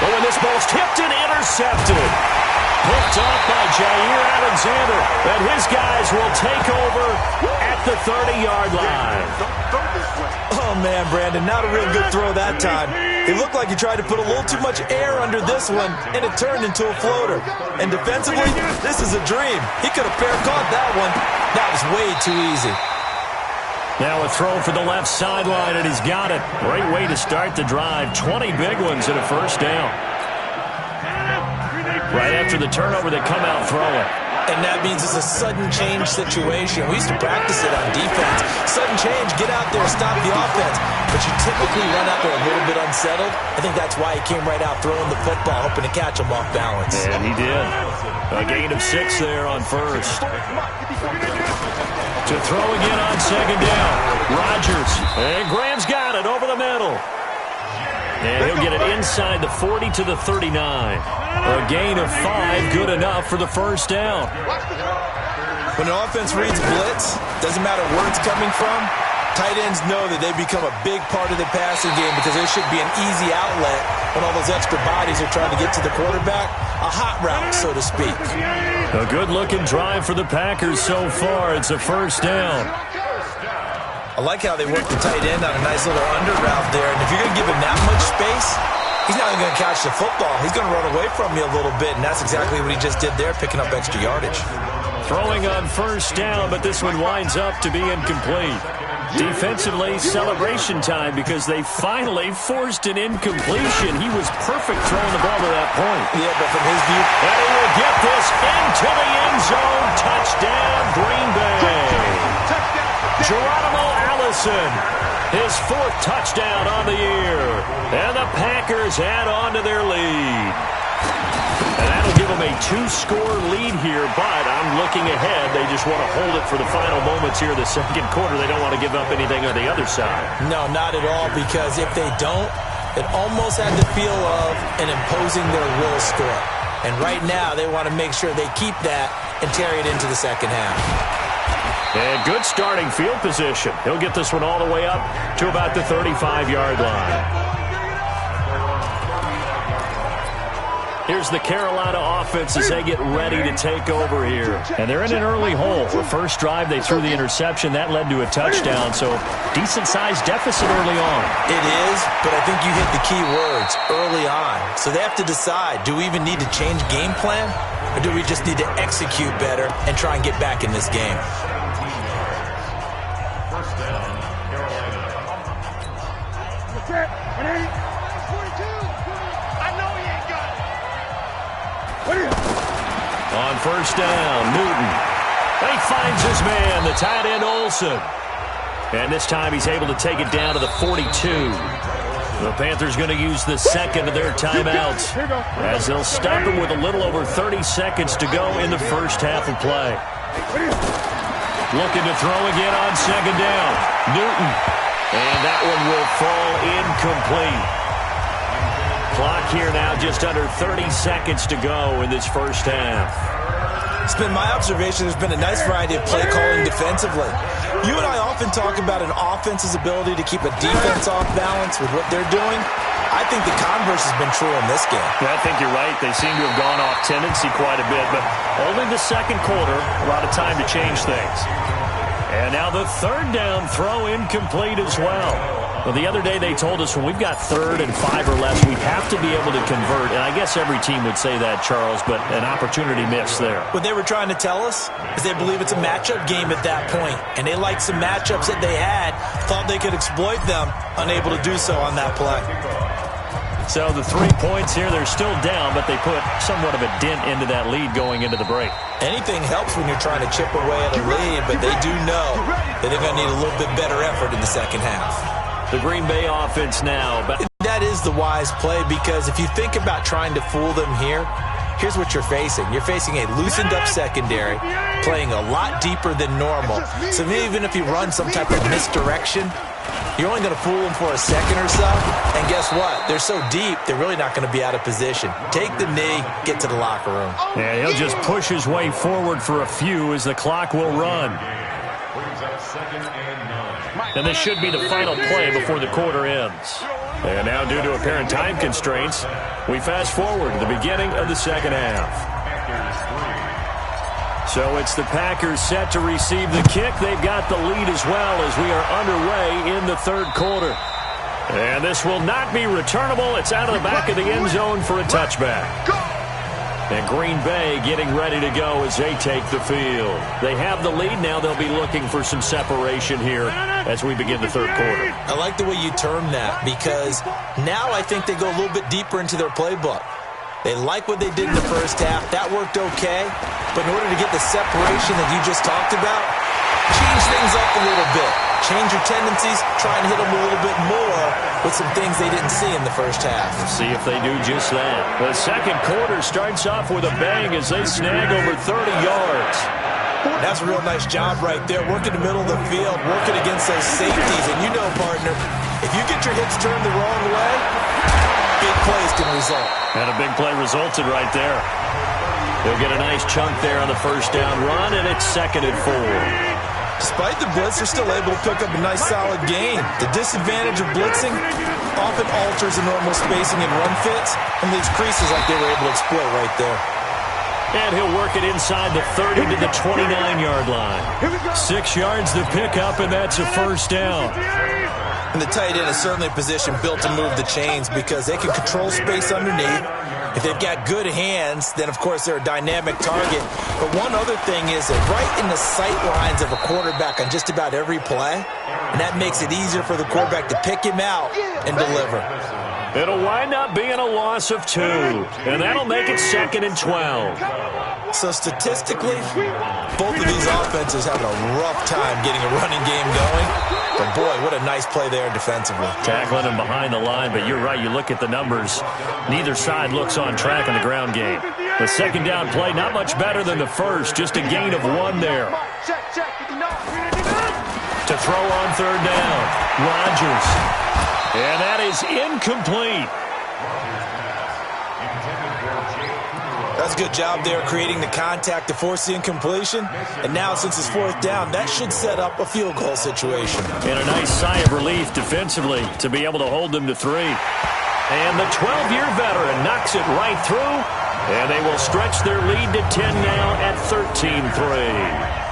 Oh, and this ball's tipped and intercepted. Picked off by Jair Alexander, and his guys will take over at the 30-yard line. Oh, man, Brandon, not a real good throw that time. It looked like he tried to put a little too much air under this one, and it turned into a floater. And defensively, this is a dream. He could have fair caught that one. That was way too easy. Now a throw for the left sideline, and he's got it. Great way to start the drive. 20 big ones and a first down. Right after the turnover, they come out throwing. And that means it's a sudden change situation. We used to practice it on defense. Sudden change, get out there, stop the offense. But you typically run out there a little bit unsettled. I think that's why he came right out throwing the football, hoping to catch him off balance. And he did. A gain of 6 there on first. To throw again on second down. Rodgers. And Graham's got it over the middle. And he'll get it inside the 40 to the 39. A gain of 5, good enough for the first down. When an offense reads blitz, doesn't matter where it's coming from, tight ends know that they become a big part of the passing game because there should be an easy outlet when all those extra bodies are trying to get to the quarterback. A hot route, so to speak. A good-looking drive for the Packers so far. It's a first down. I like how they work the tight end on a nice little under route there. And if you're going to give him that much space, he's not even going to catch the football. He's going to run away from you a little bit, and that's exactly what he just did there, picking up extra yardage. Throwing on first down, but this one winds up to be incomplete. Defensively, celebration time because they finally forced an incompletion. He was perfect throwing the ball to that point. Yeah, but from his view, and he will get this into the end zone. Touchdown, Green Bay. Geronimo Allison, his 4th touchdown on the year. And the Packers add on to their lead. And that'll give them a 2-score lead here, but I'm looking ahead. They just want to hold it for the final moments here of the second quarter. They don't want to give up anything on the other side. No, not at all, because if they don't, it almost had the feel of an imposing their will score. And right now, they want to make sure they keep that and carry it into the second half. And good starting field position. He'll get this one all the way up to about the 35-yard line. Here's the Carolina offense as they get ready to take over here. And they're in an early hole. The first drive, they threw the interception. That led to a touchdown, so decent-sized deficit early on. It is, but I think you hit the key words, early on. So they have to decide, do we even need to change game plan, or do we just need to execute better and try and get back in this game? On first down, Newton. He finds his man, the tight end Olsen. And this time he's able to take it down to the 42. The Panthers going to use the second of their timeouts as they'll stop him with a little over 30 seconds to go in the first half of play. Looking to throw again on second down. Newton. And that one will fall incomplete. Clock here now just under 30 seconds to go in this first half. It's been my observation there's been a nice variety of play calling defensively. You and I often talk about an offense's ability to keep a defense off balance with what they're doing. I think the converse has been true in this game. Yeah, I think you're right. They seem to have gone off tendency quite a bit, but only the second quarter, a lot of time to change things. And now the third down throw incomplete as well. Well, the other day they told us when we've got 3rd and 5 or less, we have to be able to convert. And I guess every team would say that, Charles, but an opportunity missed there. What they were trying to tell us is they believe it's a matchup game at that point. And they liked some matchups that they had, thought they could exploit them, unable to do so on that play. So the 3 points here, they're still down, but they put somewhat of a dent into that lead going into the break. Anything helps when you're trying to chip away at a lead, but they do know that they're going to need a little bit better effort in the second half. The Green Bay offense now. That is the wise play, because if you think about trying to fool them here, here's what you're facing. You're facing a loosened-up secondary, playing a lot deeper than normal. So even if you run some type of misdirection, you're only going to fool them for a second or so. And guess what? They're so deep, they're really not going to be out of position. Take the knee, get to the locker room. Yeah, he'll just push his way forward for a few as the clock will run. And this should be the final play before the quarter ends. And now, due to apparent time constraints, we fast forward to the beginning of the second half. So it's the Packers set to receive the kick. They've got the lead as well as we are underway in the third quarter. And this will not be returnable. It's out of the back of the end zone for a touchback. And Green Bay getting ready to go as they take the field. They have the lead. Now they'll be looking for some separation here as we begin the third quarter. I like the way you term that, because now I think they go a little bit deeper into their playbook. They like what they did in the first half. That worked okay. But in order to get the separation that you just talked about, change things up a little bit. change your tendencies, try and hit them a little bit more with some things they didn't see in the first half. See if they do just that. The second quarter starts off with a bang as they snag over 30 yards. That's a real nice job right there. Working the middle of the field, working against those safeties. And you know, partner, if you get your hips turned the wrong way, big plays can result. And a big play resulted right there. They'll get a nice chunk there on the first down run, and it's 2nd and 4. Despite the blitz, they're still able to pick up a nice solid gain. The disadvantage of blitzing often alters the normal spacing and run fits and leaves creases like they were able to exploit right there. And he'll work it inside the 30 to the 29-yard line. 6 yards to pick up, and that's a first down. And the tight end is certainly a position built to move the chains because they can control space underneath. If they've got good hands, then, of course, they're a dynamic target. But one other thing is that right in the sight lines of a quarterback on just about every play, and that makes it easier for the quarterback to pick him out and deliver. It'll wind up being a loss of 2, and that'll make it 2nd and 12. So statistically, both of these offenses having a rough time getting a running game going. But boy, what a nice play there defensively. Tackling him behind the line, but you're right, you look at the numbers. Neither side looks on track in the ground game. The second down play, not much better than the first, just a gain of 1 there. To throw on third down, Rodgers. And that is incomplete. That's a good job there creating the contact to force the incompletion. And now since it's 4th down, that should set up a field goal situation. And a nice sigh of relief defensively to be able to hold them to 3. And the 12-year veteran knocks it right through. And they will stretch their lead to 10 now at 13-3.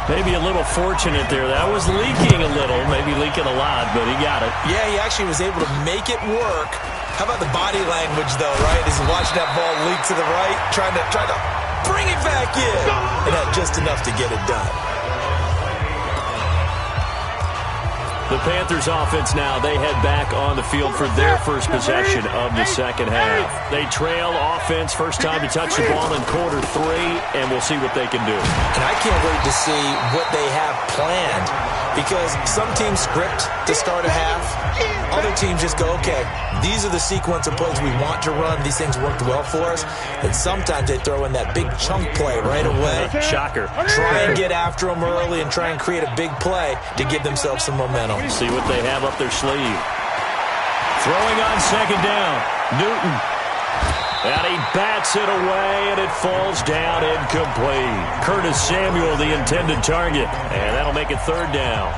Maybe a little fortunate there. That was leaking a little, maybe leaking a lot, but he got it. Yeah, he actually was able to make it work. How about the body language, though, right? As he's watching that ball leak to the right, trying to bring it back in. And had just enough to get it done. The Panthers offense now, they head back on the field for their first possession of the second half. They trail offense, first time to touch the ball in quarter 3, and we'll see what they can do. And I can't wait to see what they have planned because some teams script to start a half. Other teams just go, okay, these are the sequence of plays we want to run. These things worked well for us. And sometimes they throw in that big chunk play right away. Shocker. Try and get after them early and try and create a big play to give themselves some momentum. See what they have up their sleeve. Throwing on second down, Newton. And he bats it away, and it falls down incomplete. Curtis Samuel, the intended target. And that'll make it 3rd down.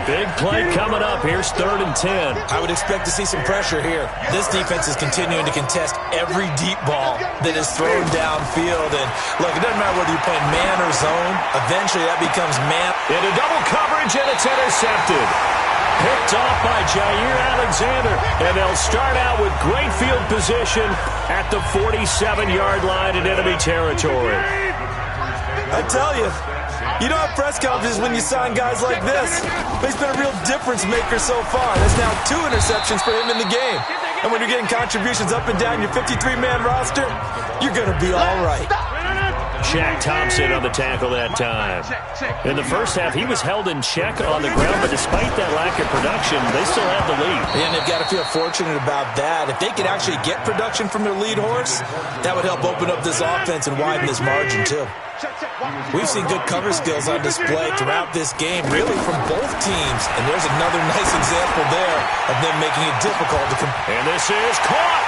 Big play coming up. Here's 3rd and 10. I would expect to see some pressure here. This defense is continuing to contest every deep ball that is thrown downfield. And look, it doesn't matter whether you're playing man or zone. Eventually, that becomes man. Into double coverage, and it's intercepted. Picked off by Jair Alexander. And they'll start out with great field position at the 47-yard line in enemy territory. I tell you, you don't have press conferences when you sign guys like this. But he's been a real difference maker so far. There's now 2 interceptions for him in the game. And when you're getting contributions up and down your 53-man roster, you're going to be all right. Shaq Thompson on the tackle that time. In the first half, he was held in check on the ground, but despite that lack of production, they still have the lead. And they've got to feel fortunate about that. If they could actually get production from their lead horse, that would help open up this offense and widen this margin, too. We've seen good cover skills on display throughout this game, really from both teams. And there's another nice example there of them making it difficult to compete. And this is caught.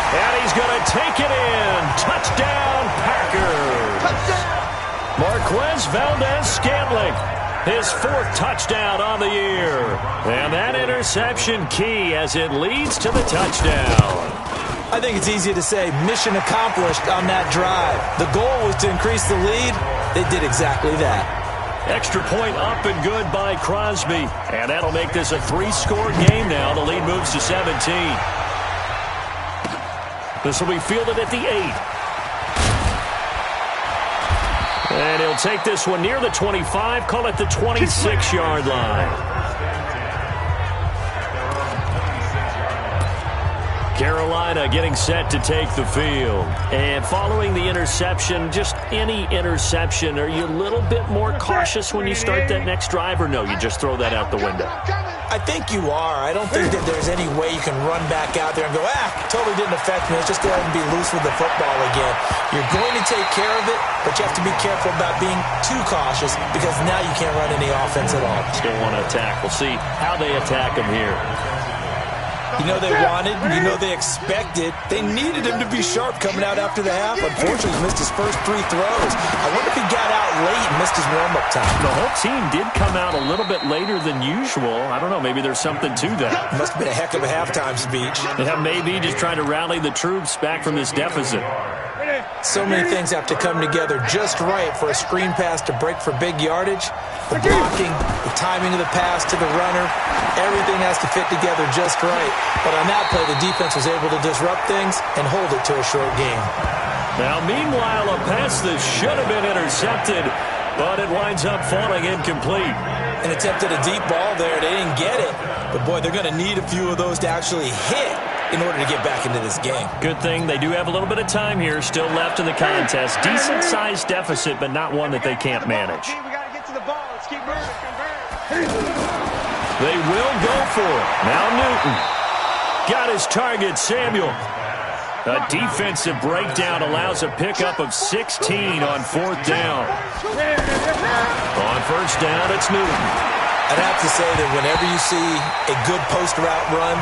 And he's going to take it in. Touchdown, Packers. Marquez Valdez-Scantling, his 4th touchdown on the year. And that interception key as it leads to the touchdown. I think it's easy to say mission accomplished on that drive. The goal was to increase the lead. They did exactly that. Extra point up and good by Crosby. And that'll make this a 3-score game now. The lead moves to 17. This will be fielded at the 8. And he'll take this one near the 25, call it the 26-yard line. Carolina getting set to take the field. And following the interception, just any interception, are you a little bit more cautious when you start that next drive, or no, you just throw that out the window? I think you are. I don't think that there's any way you can run back out there and go, totally didn't affect me. Let's just go ahead and be loose with the football again. You're going to take care of it, but you have to be careful about being too cautious because now you can't run any offense at all. Still want to attack. We'll see how they attack him here. You know they wanted, you know they expected. They needed him to be sharp coming out after the half. Unfortunately, he missed his first 3 throws. I wonder if he got out late and missed his warm-up time. The whole team did come out a little bit later than usual. I don't know, maybe there's something to that. Must have been a heck of a halftime speech. Yeah, maybe just trying to rally the troops back from this deficit. So many things have to come together just right for a screen pass to break for big yardage. The blocking, the timing of the pass to the runner, everything has to fit together just right. But on that play, the defense was able to disrupt things and hold it to a short game. Now, meanwhile, a pass that should have been intercepted, but it winds up falling incomplete. An attempt at a deep ball there. They didn't get it. But, boy, they're going to need a few of those to actually hit in order to get back into this game. Good thing they do have a little bit of time here still left in the contest. Decent-sized deficit, but not one that they can't manage. We got to get to the ball. Let's keep moving. They will go for it. Now Newton got his target, Samuel. A defensive breakdown allows a pickup of 16 on 4th down. On 1st down, it's Newton. I'd have to say that whenever you see a good post route run,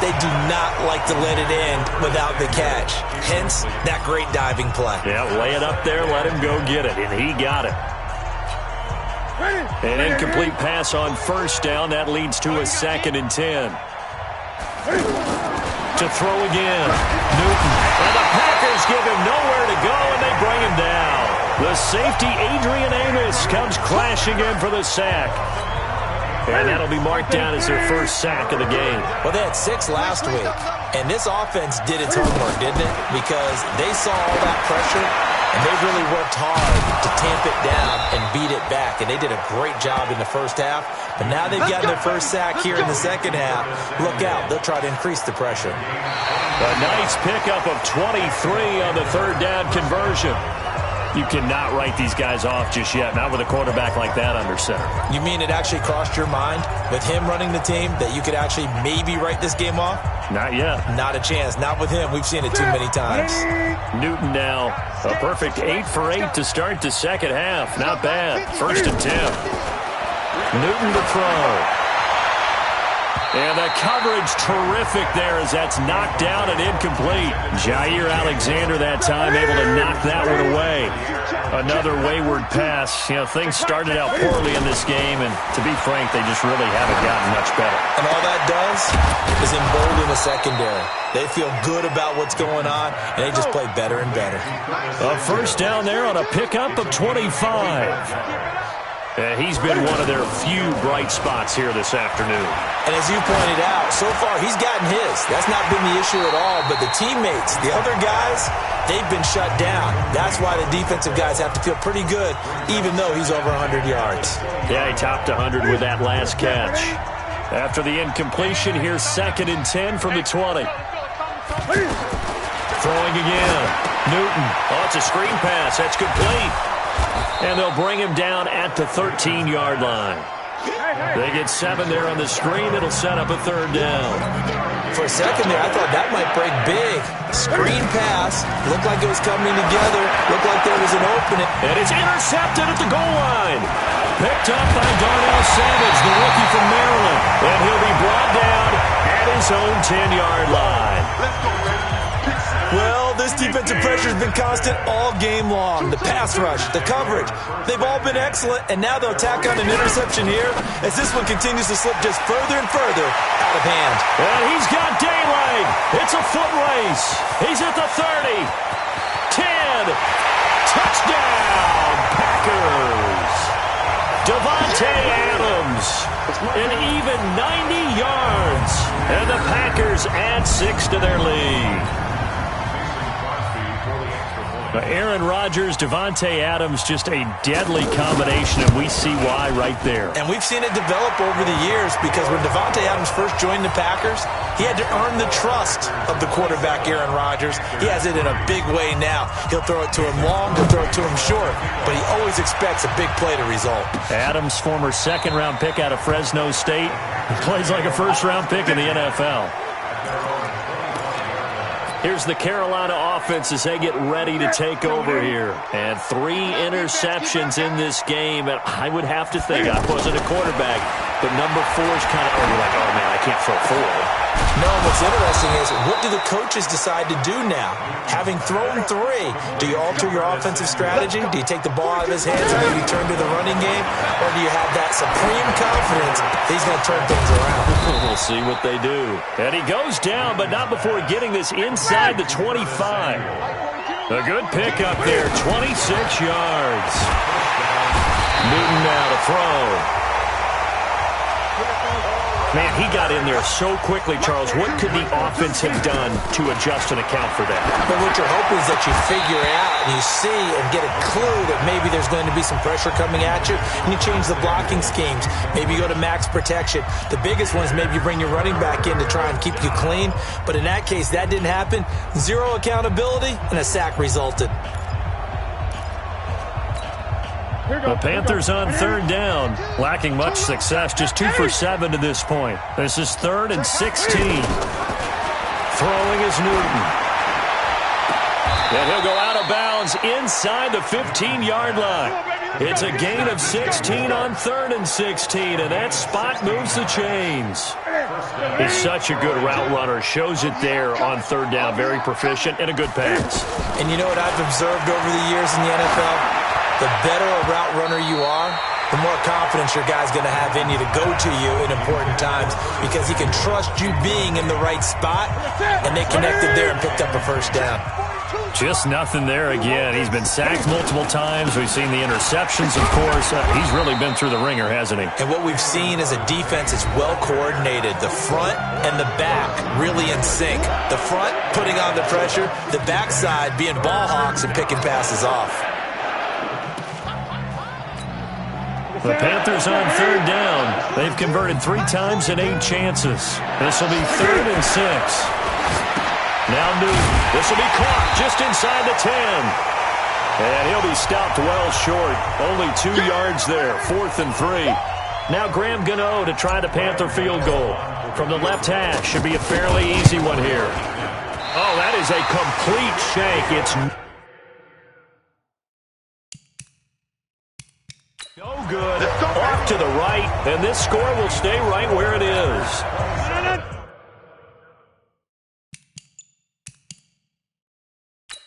they do not like to let it end without the catch. Hence, that great diving play. Yeah, lay it up there, let him go get it, and he got it. An incomplete pass on 1st down. That leads to a 2nd and 10. To throw again. Newton. And the Packers give him nowhere to go, and they bring him down. The safety, Adrian Amos, comes crashing in for the sack. And that'll be marked down as their first sack of the game. Well, they had 6 last week, and this offense did its homework, didn't it? Because they saw all that pressure, and they really worked hard to tamp it down and beat it back. And they did a great job in the first half. But now they've gotten their first sack here in the second half. Look out. They'll try to increase the pressure. A nice pickup of 23 on the 3rd down conversion. You cannot write these guys off just yet, not with a quarterback like that under center. You mean it actually crossed your mind with him running the team that you could actually maybe write this game off? Not yet. Not a chance. Not with him. We've seen it too many times. Newton now, a perfect 8 for 8 to start the second half. Not bad. 1st and 10. Newton to throw. And the coverage terrific there as that's knocked down and incomplete. Jair Alexander that time able to knock that one away. Another wayward pass. You know, things started out poorly in this game, and to be frank, they just really haven't gotten much better. And all that does is embolden the secondary. They feel good about what's going on, and they just play better and better. A 1st down there on a pickup of 25. He's been one of their few bright spots here this afternoon. And as you pointed out, so far he's gotten his. That's not been the issue at all. But the teammates, the other guys, they've been shut down. That's why the defensive guys have to feel pretty good, even though he's over 100 yards. Yeah, he topped 100 with that last catch. After the incompletion, here's 2nd and 10 from the 20. Throwing again. Newton. Oh, it's a screen pass. That's complete. And they'll bring him down at the 13-yard line. They get 7 there on the screen. It'll set up a 3rd down. For a second there, I thought that might break big. Screen pass. Looked like it was coming together. Looked like there was an opening. And it's intercepted at the goal line. Picked up by Darnell Savage, the rookie from Maryland. And he'll be brought down at his own 10-yard line. Well, this defensive pressure has been constant all game long. The pass rush, the coverage, they've all been excellent, and now they'll tack on an interception here as this one continues to slip just further and further out of hand. And he's got daylight. It's a foot race. He's at the 30. 10. Touchdown, Packers. Devontae Adams, an even 90 yards. And the Packers add 6 to their lead. Aaron Rodgers, Davante Adams, just a deadly combination, and we see why right there. And we've seen it develop over the years because when Davante Adams first joined the Packers, he had to earn the trust of the quarterback, Aaron Rodgers. He has it in a big way now. He'll throw it to him long, he'll throw it to him short, but he always expects a big play to result. Adams, former second-round pick out of Fresno State, plays like a first-round pick in the NFL. Here's the Carolina offense as they get ready to take over here. And 3 interceptions in this game. And I would have to think, I wasn't a quarterback, but number 4 is kind of, you're like, oh, man, I can't throw 4. No, what's interesting is, what do the coaches decide to do now? Having thrown 3, do you alter your offensive strategy? Do you take the ball out of his hands and maybe turn to the running game? Or do you have that supreme confidence that he's going to turn things around? We'll see what they do. And he goes down, but not before getting this inside the 25. A good pickup there, 26 yards. Newton now to throw. Man, he got in there so quickly, Charles. What could the offense have done to adjust and account for that? But what you're hoping is that you figure out and you see and get a clue that maybe there's going to be some pressure coming at you, and you change the blocking schemes. Maybe you go to max protection. The biggest one is maybe you bring your running back in to try and keep you clean. But in that case, that didn't happen. 0 accountability, and a sack resulted. The Panthers on 3rd down, lacking much success, just 2 for 7 to this point. This is 3rd and 16. Throwing is Newton. And he'll go out of bounds inside the 15-yard line. It's a gain of 16 on 3rd and 16, and that spot moves the chains. He's such a good route runner. Shows it there on 3rd down. Very proficient and a good pass. And you know what I've observed over the years in the NFL? The better a route runner you are, the more confidence your guy's going to have in you to go to you in important times because he can trust you being in the right spot, and they connected there and picked up a first down. Just nothing there again. He's been sacked multiple times. We've seen the interceptions, of course. He's really been through the ringer, hasn't he? And what we've seen is a defense that's well coordinated. The front and the back really in sync. The front putting on the pressure, the backside being ball hawks and picking passes off. The Panthers on 3rd down. They've converted 3 times in 8 chances. This will be 3rd and 6. Now Newton. This will be caught just inside the 10. And he'll be stopped well short. Only 2 yards there. 4th and 3. Now Graham Gano to try the Panther field goal. From the left hash. Should be a fairly easy one here. Oh, that is a complete shank. It's no good. Off to the right, and this score will stay right where it is.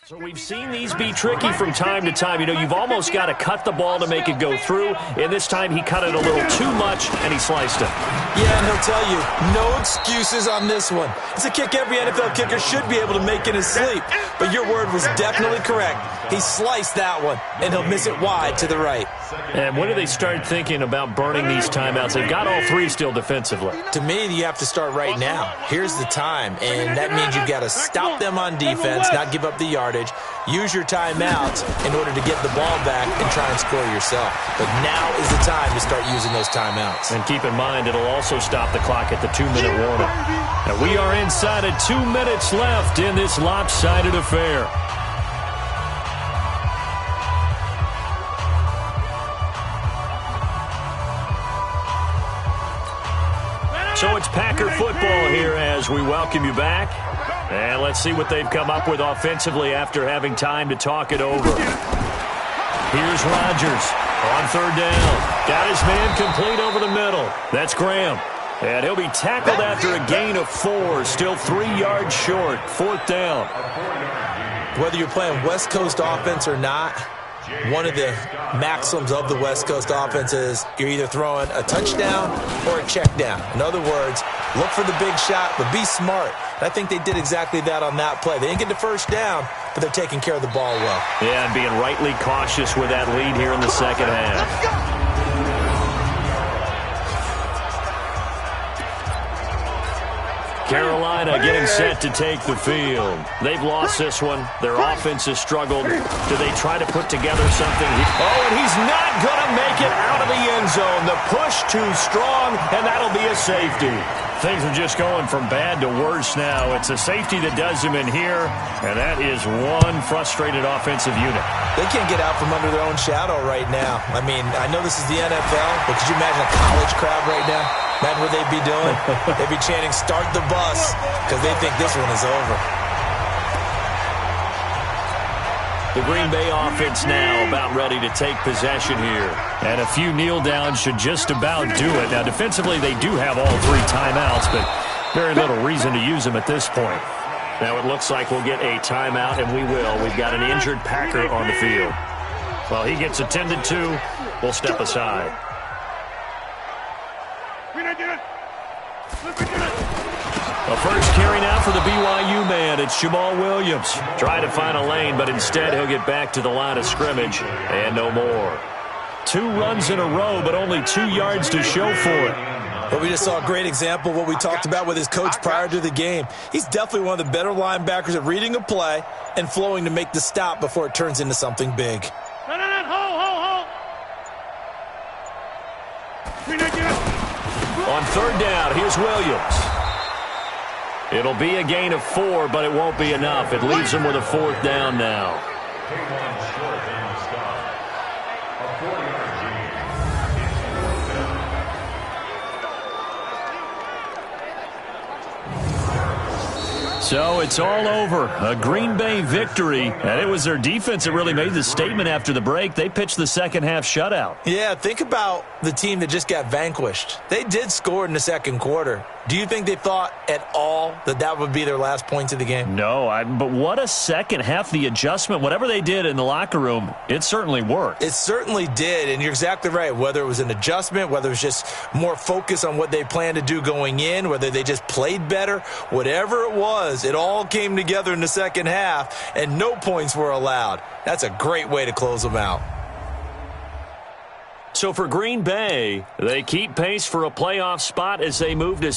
So we've seen these be tricky from time to time. You know, you've almost got to cut the ball to make it go through, and this time he cut it a little too much, and he sliced it. Yeah, and he'll tell you, no excuses on this one. It's a kick every NFL kicker should be able to make in his sleep, but your word was definitely correct. He sliced that one, and he'll miss it wide to the right. And when do they start thinking about burning these timeouts? They've got all 3 still defensively. To me, you have to start right now. Here's the time, and that means you've got to stop them on defense, not give up the yardage. Use your timeouts in order to get the ball back and try and score yourself. But now is the time to start using those timeouts. And keep in mind, it'll also stop the clock at the 2-minute warning. And we are inside of 2 minutes left in this lopsided affair. So it's Packer football here as we welcome you back. And let's see what they've come up with offensively after having time to talk it over. Here's Rodgers on 3rd down. Got his man complete over the middle. That's Graham. And he'll be tackled after a gain of 4. Still 3 yards short. 4th down. Whether you're playing West Coast offense or not, one of the maxims of the West Coast offense is you're either throwing a touchdown or a check down. In other words, look for the big shot, but be smart. And I think they did exactly that on that play. They didn't get the first down, but they're taking care of the ball well. Yeah, and being rightly cautious with that lead here in the second half. Let's go. Carolina getting set to take the field. They've lost this one. Their offense has struggled. Do they try to put together something? Oh, and he's not going to make it out of the end zone. The push too strong, and that'll be a safety. Things are just going from bad to worse now. It's a safety that does him in here, and that is one frustrated offensive unit. They can't get out from under their own shadow right now. I mean, I know this is the NFL, but could you imagine a college crowd right now? Imagine what they'd be doing. They'd be chanting, "Start the bus," because they think this one is over. The Green Bay offense now about ready to take possession here. And a few kneel downs should just about do it. Now, defensively, they do have all 3 timeouts, but very little reason to use them at this point. Now it looks like we'll get a timeout, and we will. We've got an injured Packer on the field. Well, he gets attended to. We'll step aside. A first carry now for the BYU man. It's Jamal Williams. Trying to find a lane, but instead he'll get back to the line of scrimmage and no more. 2 runs in a row, but only 2 yards to show for it. But we just saw a great example of what we talked about with his coach prior to the game. He's definitely one of the better linebackers at reading a play and flowing to make the stop before it turns into something big. Hold. On 3rd down, here's Williams. It'll be a gain of 4, but it won't be enough. It leaves him with a 4th down now. So it's all over. A Green Bay victory. And it was their defense that really made the statement after the break. They pitched the second-half shutout. Yeah, think about the team that just got vanquished. They did score in the second quarter. Do you think they thought at all that that would be their last points of the game? No, but what a second half. The adjustment, whatever they did in the locker room, it certainly worked. It certainly did, and you're exactly right. Whether it was an adjustment, whether it was just more focus on what they planned to do going in, whether they just played better, whatever it was, it all came together in the second half, and no points were allowed. That's a great way to close them out. So for Green Bay, they keep pace for a playoff spot as they move to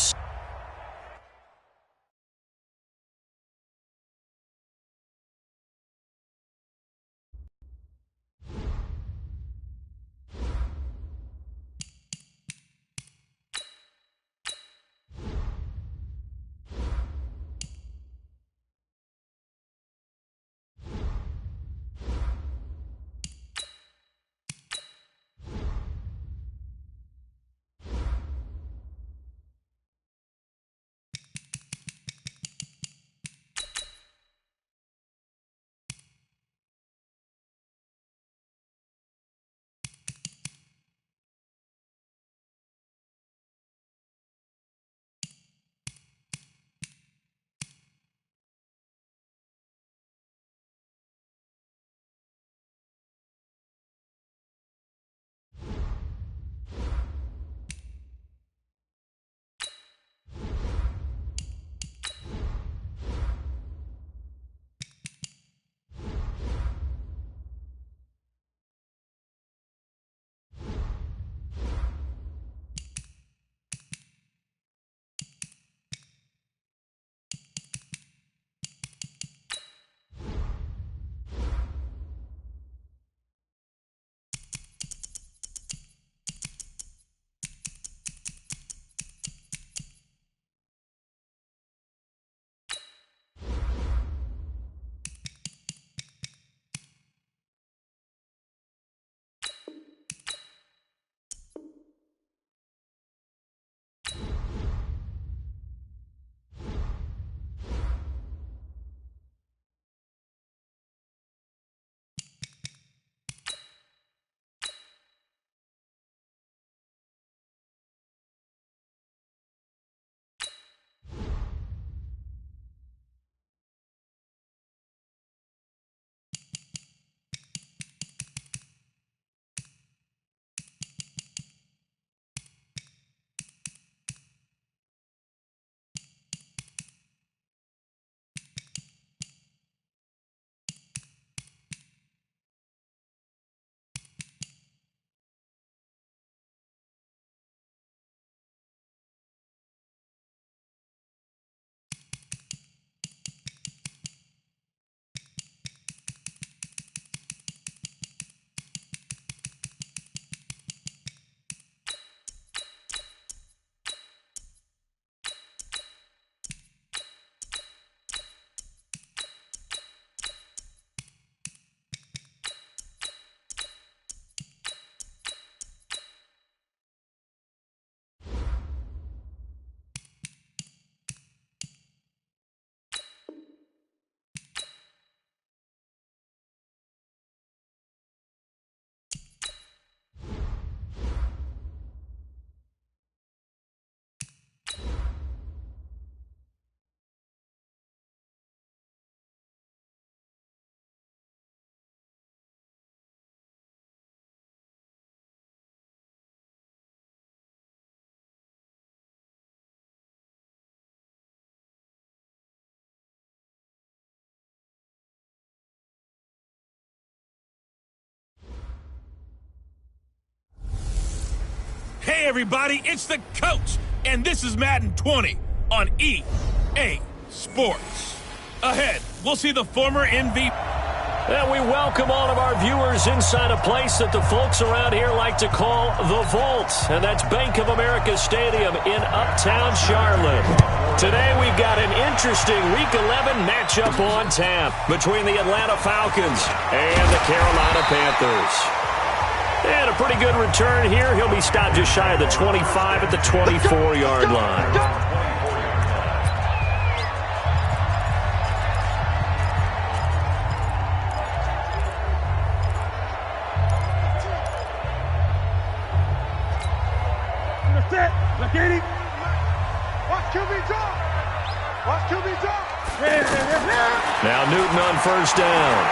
Hey, everybody, it's the coach, and this is Madden 20 on EA Sports. Ahead, we'll see the former MVP. And we welcome all of our viewers inside a place that the folks around here like to call the Vault, and that's Bank of America Stadium in Uptown Charlotte. Today we've got an interesting Week 11 matchup on tap between the Atlanta Falcons and the Carolina Panthers. And a pretty good return here. He'll be stopped just shy of the 25 at the 24-yard line. Now Newton on first down.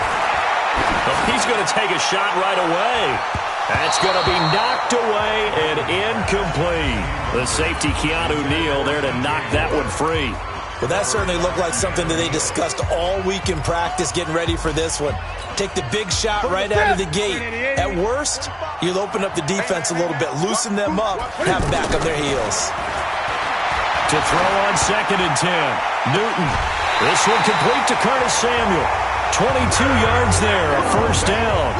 Oh, he's going to take a shot right away. That's going to be knocked away and incomplete. The safety, Keanu Neal, there to knock that one free. Well, that certainly looked like something that they discussed all week in practice getting ready for this one. Take the big shot right out of the gate. At worst, you'll open up the defense a little bit, loosen them up, have them back on their heels. To throw on 2nd and 10. Newton. This one complete to Curtis Samuel. 22 yards there, a first down.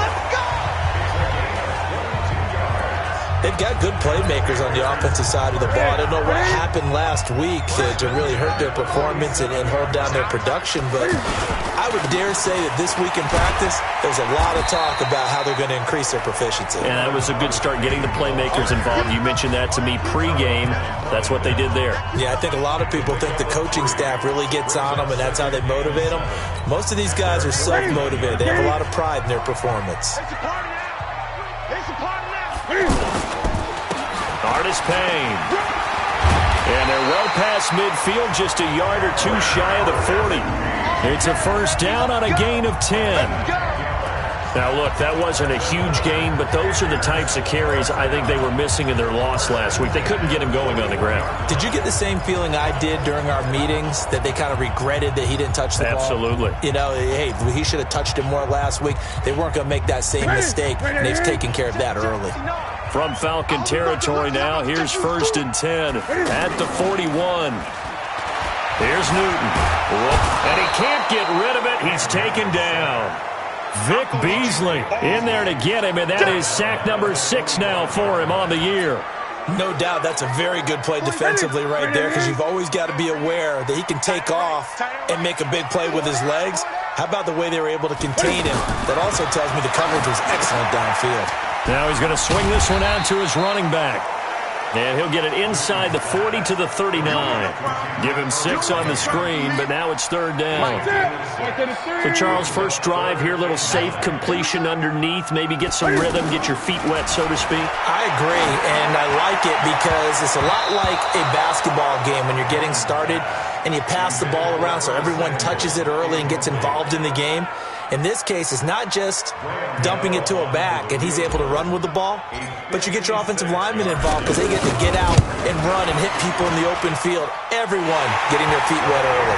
They've got good playmakers on the offensive side of the ball. I don't know what happened last week to really hurt their performance and hold down their production, but I would dare say that this week in practice, there's a lot of talk about how they're going to increase their proficiency. And that was a good start getting the playmakers involved. You mentioned that to me pregame. That's what they did there. Yeah, I think a lot of people think the coaching staff really gets on them, and that's how they motivate them. Most of these guys are self-motivated. They have a lot of pride in their performance. Artis Payne. And they're well past midfield, just a yard or two shy of the 40. It's a first down on a gain of 10. Now, look, that wasn't a huge gain, but those are the types of carries I think they were missing in their loss last week. They couldn't get him going on the ground. Did you get the same feeling I did during our meetings, that they kind of regretted that he didn't touch the ball? Absolutely. You know, hey, he should have touched it more last week. They weren't going to make that same mistake, and they've taken care of that early. From Falcon territory now, here's 1st and 10 at the 41. Here's Newton. And he can't get rid of it. He's taken down. Vic Beasley in there to get him, and that is sack number 6 now for him on the year. No doubt that's a very good play defensively right there, because you've always got to be aware that he can take off and make a big play with his legs. How about the way they were able to contain him? That also tells me the coverage was excellent downfield. Now he's going to swing this one out to his running back. And he'll get it inside the 40 to the 39. Give him 6 on the screen, but now it's 3rd down. So, Charles, first drive here, little safe completion underneath. Maybe get some rhythm, get your feet wet, so to speak. I agree, and I like it because it's a lot like a basketball game when you're getting started and you pass the ball around so everyone touches it early and gets involved in the game. In this case, it's not just dumping it to a back and he's able to run with the ball, but you get your offensive linemen involved because they get to get out and run and hit people in the open field. Everyone getting their feet wet early.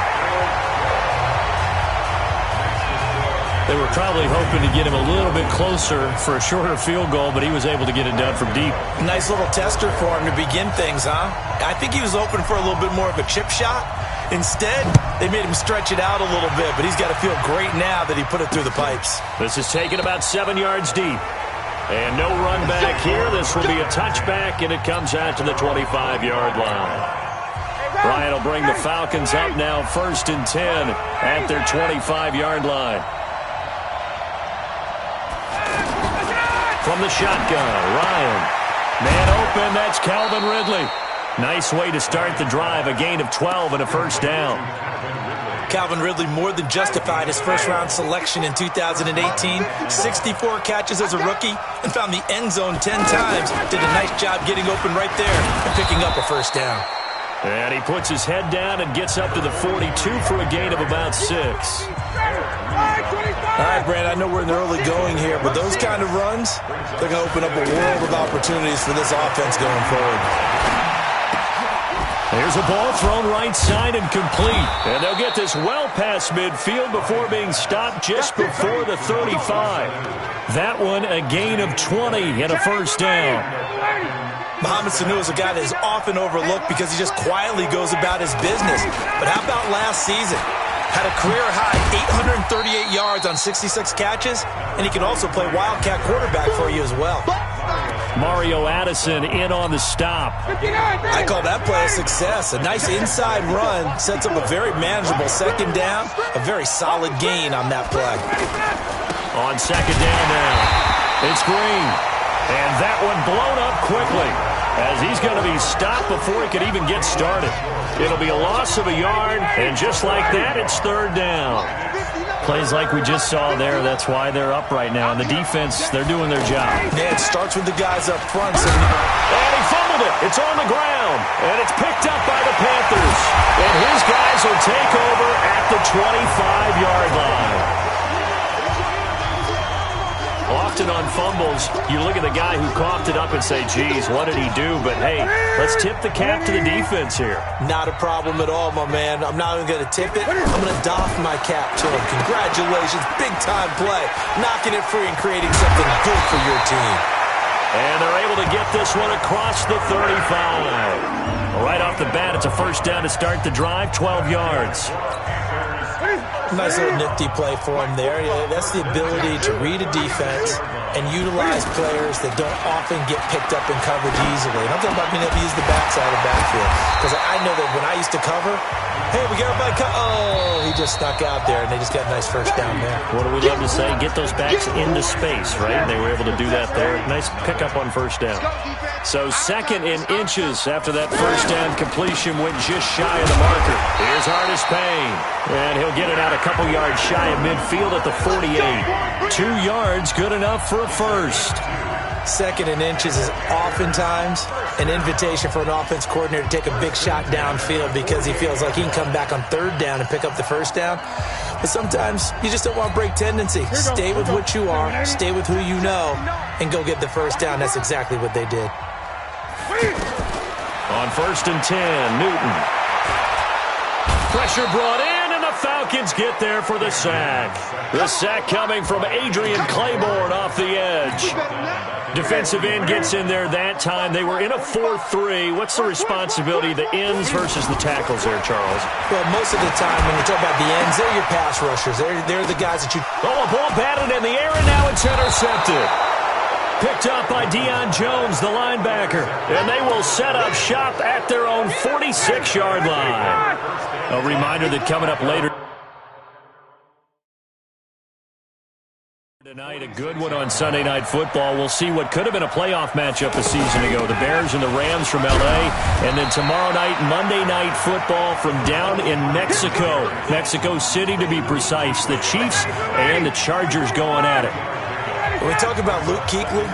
They were probably hoping to get him a little bit closer for a shorter field goal, but he was able to get it done from deep. Nice little tester for him to begin things, huh? I think he was open for a little bit more of a chip shot. Instead, they made him stretch it out a little bit, but he's got to feel great now that he put it through the pipes. This is taken about 7 yards deep. And no run back here. This will be a touchback, and it comes out to the 25-yard line. Bryant will bring the Falcons up now 1st and 10 at their 25-yard line. From the shotgun, Ryan. Man open, that's Calvin Ridley. Nice way to start the drive, a gain of 12 and a first down. Calvin Ridley more than justified his first-round selection in 2018. 64 catches as a rookie and found the end zone 10 times. Did a nice job getting open right there and picking up a first down. And he puts his head down and gets up to the 42 for a gain of about 6. All right, Brand, I know we're in the early going here, but those kind of runs, they're going to open up a world of opportunities for this offense going forward. There's a ball thrown right side and complete. And they'll get this well past midfield before being stopped just before the 35. That one a gain of 20 and a first down. Mohamed Sanu is a guy that is often overlooked because he just quietly goes about his business. But how about last season? Had a career-high 838 yards on 66 catches, and he can also play wildcat quarterback for you as well. Mario Addison in on the stop. I call that play a success. A nice inside run sets up a very manageable second down, a very solid gain on that play. On second down now, it's Green. And that one blown up quickly as he's going to be stopped before he could even get started. It'll be a loss of a yard, and just like that, it's third down. Plays like we just saw there, that's why they're up right now. And the defense, they're doing their job. Yeah, it starts with the guys up front. So and he fumbled it. It's on the ground, and it's picked up by the Panthers. And his guys will take over at the 25-yard line. Often on fumbles, you look at the guy who coughed it up and say, geez, what did he do? But, hey, let's tip the cap to the defense here. Not a problem at all, my man. I'm not even going to tip it. I'm going to doff my cap to him. Congratulations. Big-time play. Knocking it free and creating something good for your team. And they're able to get this one across the 35. Right off the bat, it's a first down to start the drive, 12 yards. Nice little nifty play for him there. That's the ability to read a defense and utilize players that don't often get picked up in coverage easily. And I'm talking about being able to use the backside of the backfield. Because I know that when I used to cover, hey, we got everybody oh, he just snuck out there, and they just got a nice first down there. What do we love to say? Get those backs into space, right? They were able to do that there. Nice pickup on first down. So second in inches after that first down completion went just shy of the marker. Here's Hardest Payne. And he'll get it out a couple yards shy of midfield at the 48. 2 yards, good enough for a first. Second in inches is oftentimes an invitation for an offense coordinator to take a big shot downfield because he feels like he can come back on third down and pick up the first down. But sometimes you just don't want to break tendency. Stay with what you are, stay with who you know, and go get the first down. That's exactly what they did. On 1st and 10, Newton. Pressure brought in, and the Falcons get there for the sack. The sack coming from Adrian Claiborne off the edge. Defensive end gets in there that time. They were in a 4-3. What's the responsibility of the ends versus the tackles there, Charles? Well, most of the time when you talk about the ends, they're your pass rushers. They're the guys that you... Oh, a ball batted in the air, and now it's intercepted. Picked up by Deion Jones, the linebacker. And they will set up shop at their own 46-yard line. A reminder that coming up later tonight, a good one on Sunday Night Football. We'll see what could have been a playoff matchup a season ago. The Bears and the Rams from L.A. And then tomorrow night, Monday Night Football from down in Mexico. Mexico City, to be precise. The Chiefs and the Chargers going at it. When we talk about Luke Kuechly,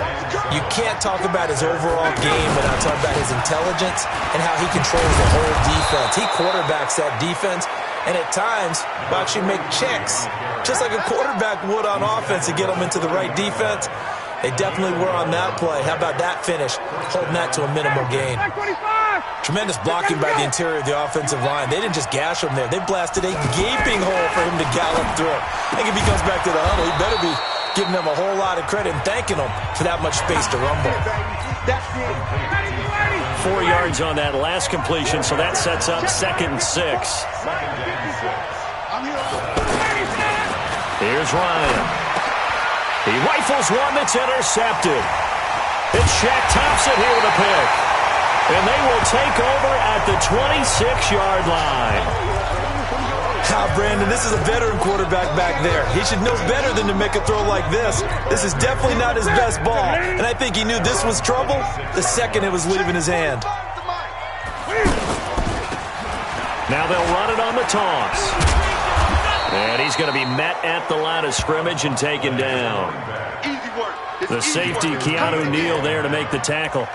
you can't talk about his overall game without talking about his intelligence and how he controls the whole defense. He quarterbacks that defense, and at times will actually make checks, just like a quarterback would on offense to get them into the right defense. They definitely were on that play. How about that finish, holding that to a minimal gain. Tremendous blocking by the interior of the offensive line. They didn't just gash him there. They blasted a gaping hole for him to gallop through. I think if he comes back to the huddle, he better be giving them a whole lot of credit and thanking them for that much space to rumble. 4 yards on that last completion, so that sets up 2nd and 6. Here's Ryan. He rifles one that's intercepted. It's Shaq Thompson here with a pick. And they will take over at the 26-yard line. Brandon, this is a veteran quarterback back there. He should know better than to make a throw like this. This is definitely not his best ball, and I think he knew this was trouble the second it was leaving his hand. Now they'll run it on the toss. And he's going to be met at the line of scrimmage and taken down. The safety, Keanu Neal, there to make the tackle.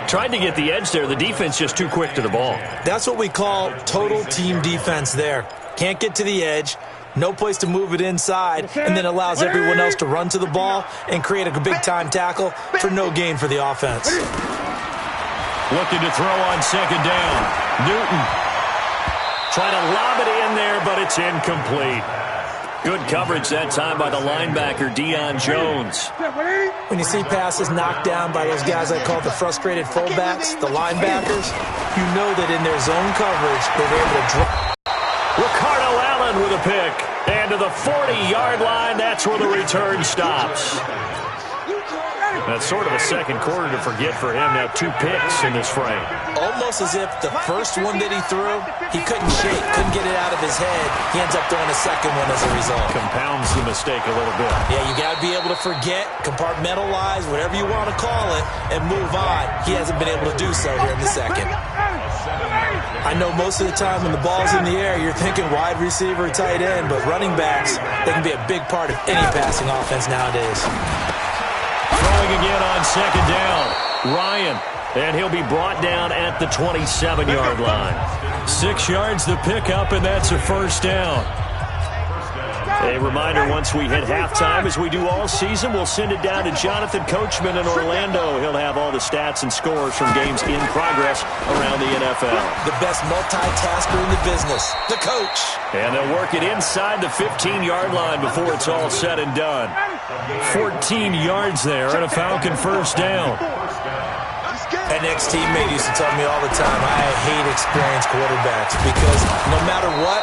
Tried to get the edge there. The defense just too quick to the ball. That's what we call total team defense there. Can't get to the edge, no place to move it inside, and then allows everyone else to run to the ball and create a big-time tackle for no gain for the offense. Looking to throw on 2nd down. Newton trying to lob it in there, but it's incomplete. Good coverage that time by the linebacker, Deion Jones. When you see passes knocked down by those guys I call the frustrated fullbacks, the linebackers, you know that in their zone coverage, they're able to drop. Ricardo Allen with a pick. And to the 40-yard line, that's where the return stops. That's sort of a second quarter to forget for him. Now 2 picks in this frame. Almost as if the first one that he threw, he couldn't get it out of his head. He ends up throwing a second one as a result. Compounds the mistake a little bit. Yeah, you got to be able to forget, compartmentalize, whatever you want to call it, and move on. He hasn't been able to do so here in the second. I know most of the time when the ball's in the air, you're thinking wide receiver, tight end, but running backs, they can be a big part of any passing offense nowadays. Throwing again on second down. Ryan, and he'll be brought down at the 27-yard line. 6 yards the pickup, and that's a first down. A reminder, once we hit halftime, as we do all season, we'll send it down to Jonathan Coachman in Orlando. He'll have all the stats and scores from games in progress around the NFL. The best multitasker in the business, the coach. And they'll work it inside the 15-yard line before it's all said and done. 14 yards there and a Falcon first down. An ex-teammate used to tell me all the time, I hate experienced quarterbacks because no matter what,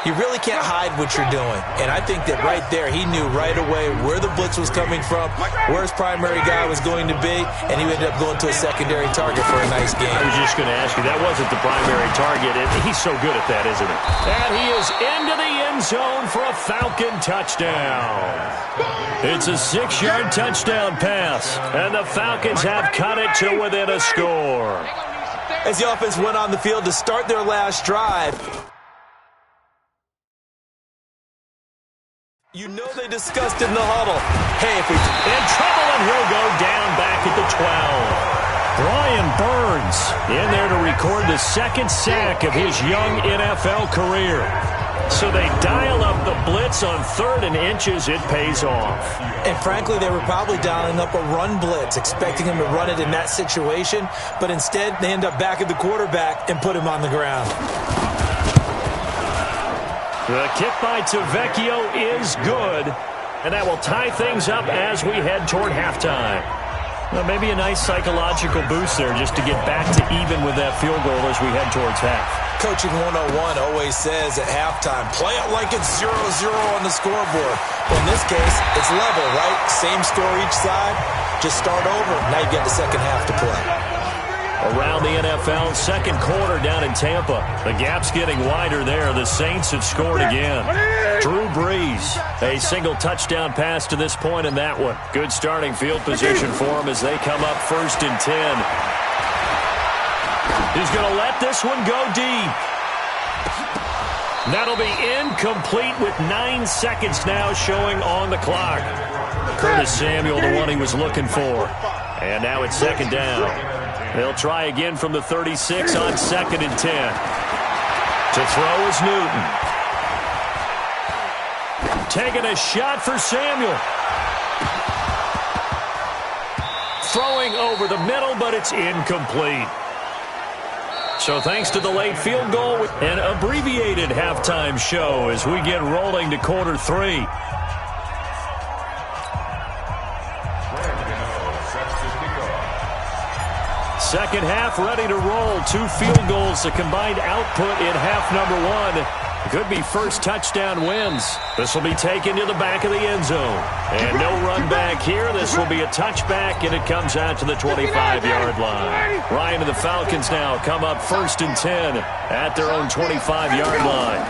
you really can't hide what you're doing. And I think that right there, he knew right away where the blitz was coming from, where his primary guy was going to be, and he ended up going to a secondary target for a nice game. I was just going to ask you, that wasn't the primary target. He's so good at that, isn't he? And he is into the end zone for a Falcon touchdown. It's a 6-yard touchdown pass, and the Falcons have cut it to within a score. As the offense went on the field to start their last drive, you know they discussed in the huddle. Hey, if we in trouble, and he'll go down back at the 12. Brian Burns in there to record the second sack of his young NFL career. So they dial up the blitz on 3rd and inches. It pays off. And frankly, they were probably dialing up a run blitz, expecting him to run it in that situation. But instead, they end up back at the quarterback and put him on the ground. The kick by Tavecchio is good, and that will tie things up as we head toward halftime. Well, maybe a nice psychological boost there just to get back to even with that field goal as we head towards half. Coaching 101 always says at halftime, play it like it's 0-0 on the scoreboard. Well, in this case, it's level, right? Same score each side. Just start over. Now you've got the second half to play. Around the NFL, second quarter down in Tampa. The gap's getting wider there. The Saints have scored again. Drew Brees, a single touchdown pass to this point in that one. Good starting field position for him as they come up 1st and 10. He's going to let this one go deep. That'll be incomplete with 9 seconds now showing on the clock. Curtis Samuel, the one he was looking for. And now it's second down. They'll try again from the 36 on 2nd and 10. To throw is Newton. Taking a shot for Samuel. Throwing over the middle, but it's incomplete. So thanks to the late field goal, an abbreviated halftime show as we get rolling to quarter 3. Second half ready to roll. 2 field goals, the combined output in half number 1. Could be first touchdown wins. This will be taken to the back of the end zone. And no run back here. This will be a touchback, and it comes out to the 25-yard line. Ryan and the Falcons now come up 1st and 10 at their own 25-yard line.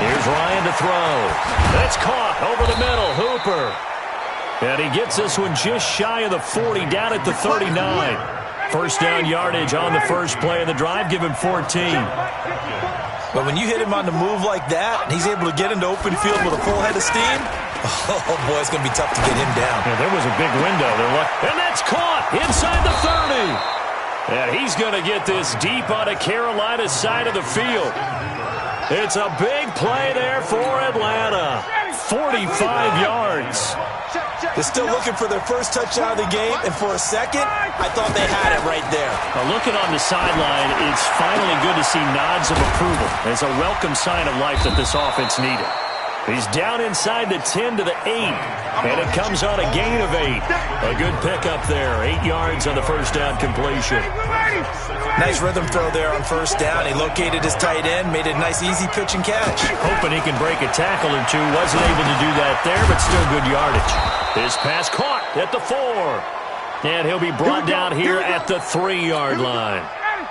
Here's Ryan to throw. That's caught over the middle. Hooper. And he gets this one just shy of the 40, down at the 39. First down yardage on the first play of the drive. Give him 14. But when you hit him on the move like that, and he's able to get into open field with a full head of steam, oh, boy, it's going to be tough to get him down. Yeah, there was a big window there. And that's caught inside the 30. And he's going to get this deep on a Carolina side of the field. It's a big play there for Atlanta. 45 yards. They're still looking for their first touchdown of the game, and for a second, I thought they had it right there. Now looking on the sideline, it's finally good to see nods of approval. It's a welcome sign of life that this offense needed. He's down inside the 10 to the 8, and it comes on a gain of 8. A good pickup there, 8 yards on the first down completion. Nice rhythm throw there on first down. He located his tight end, made a nice easy pitch and catch. Hoping he can break a tackle or two. Wasn't able to do that there, but still good yardage. His pass caught at the 4. And he'll be brought down here at the 3-yard line.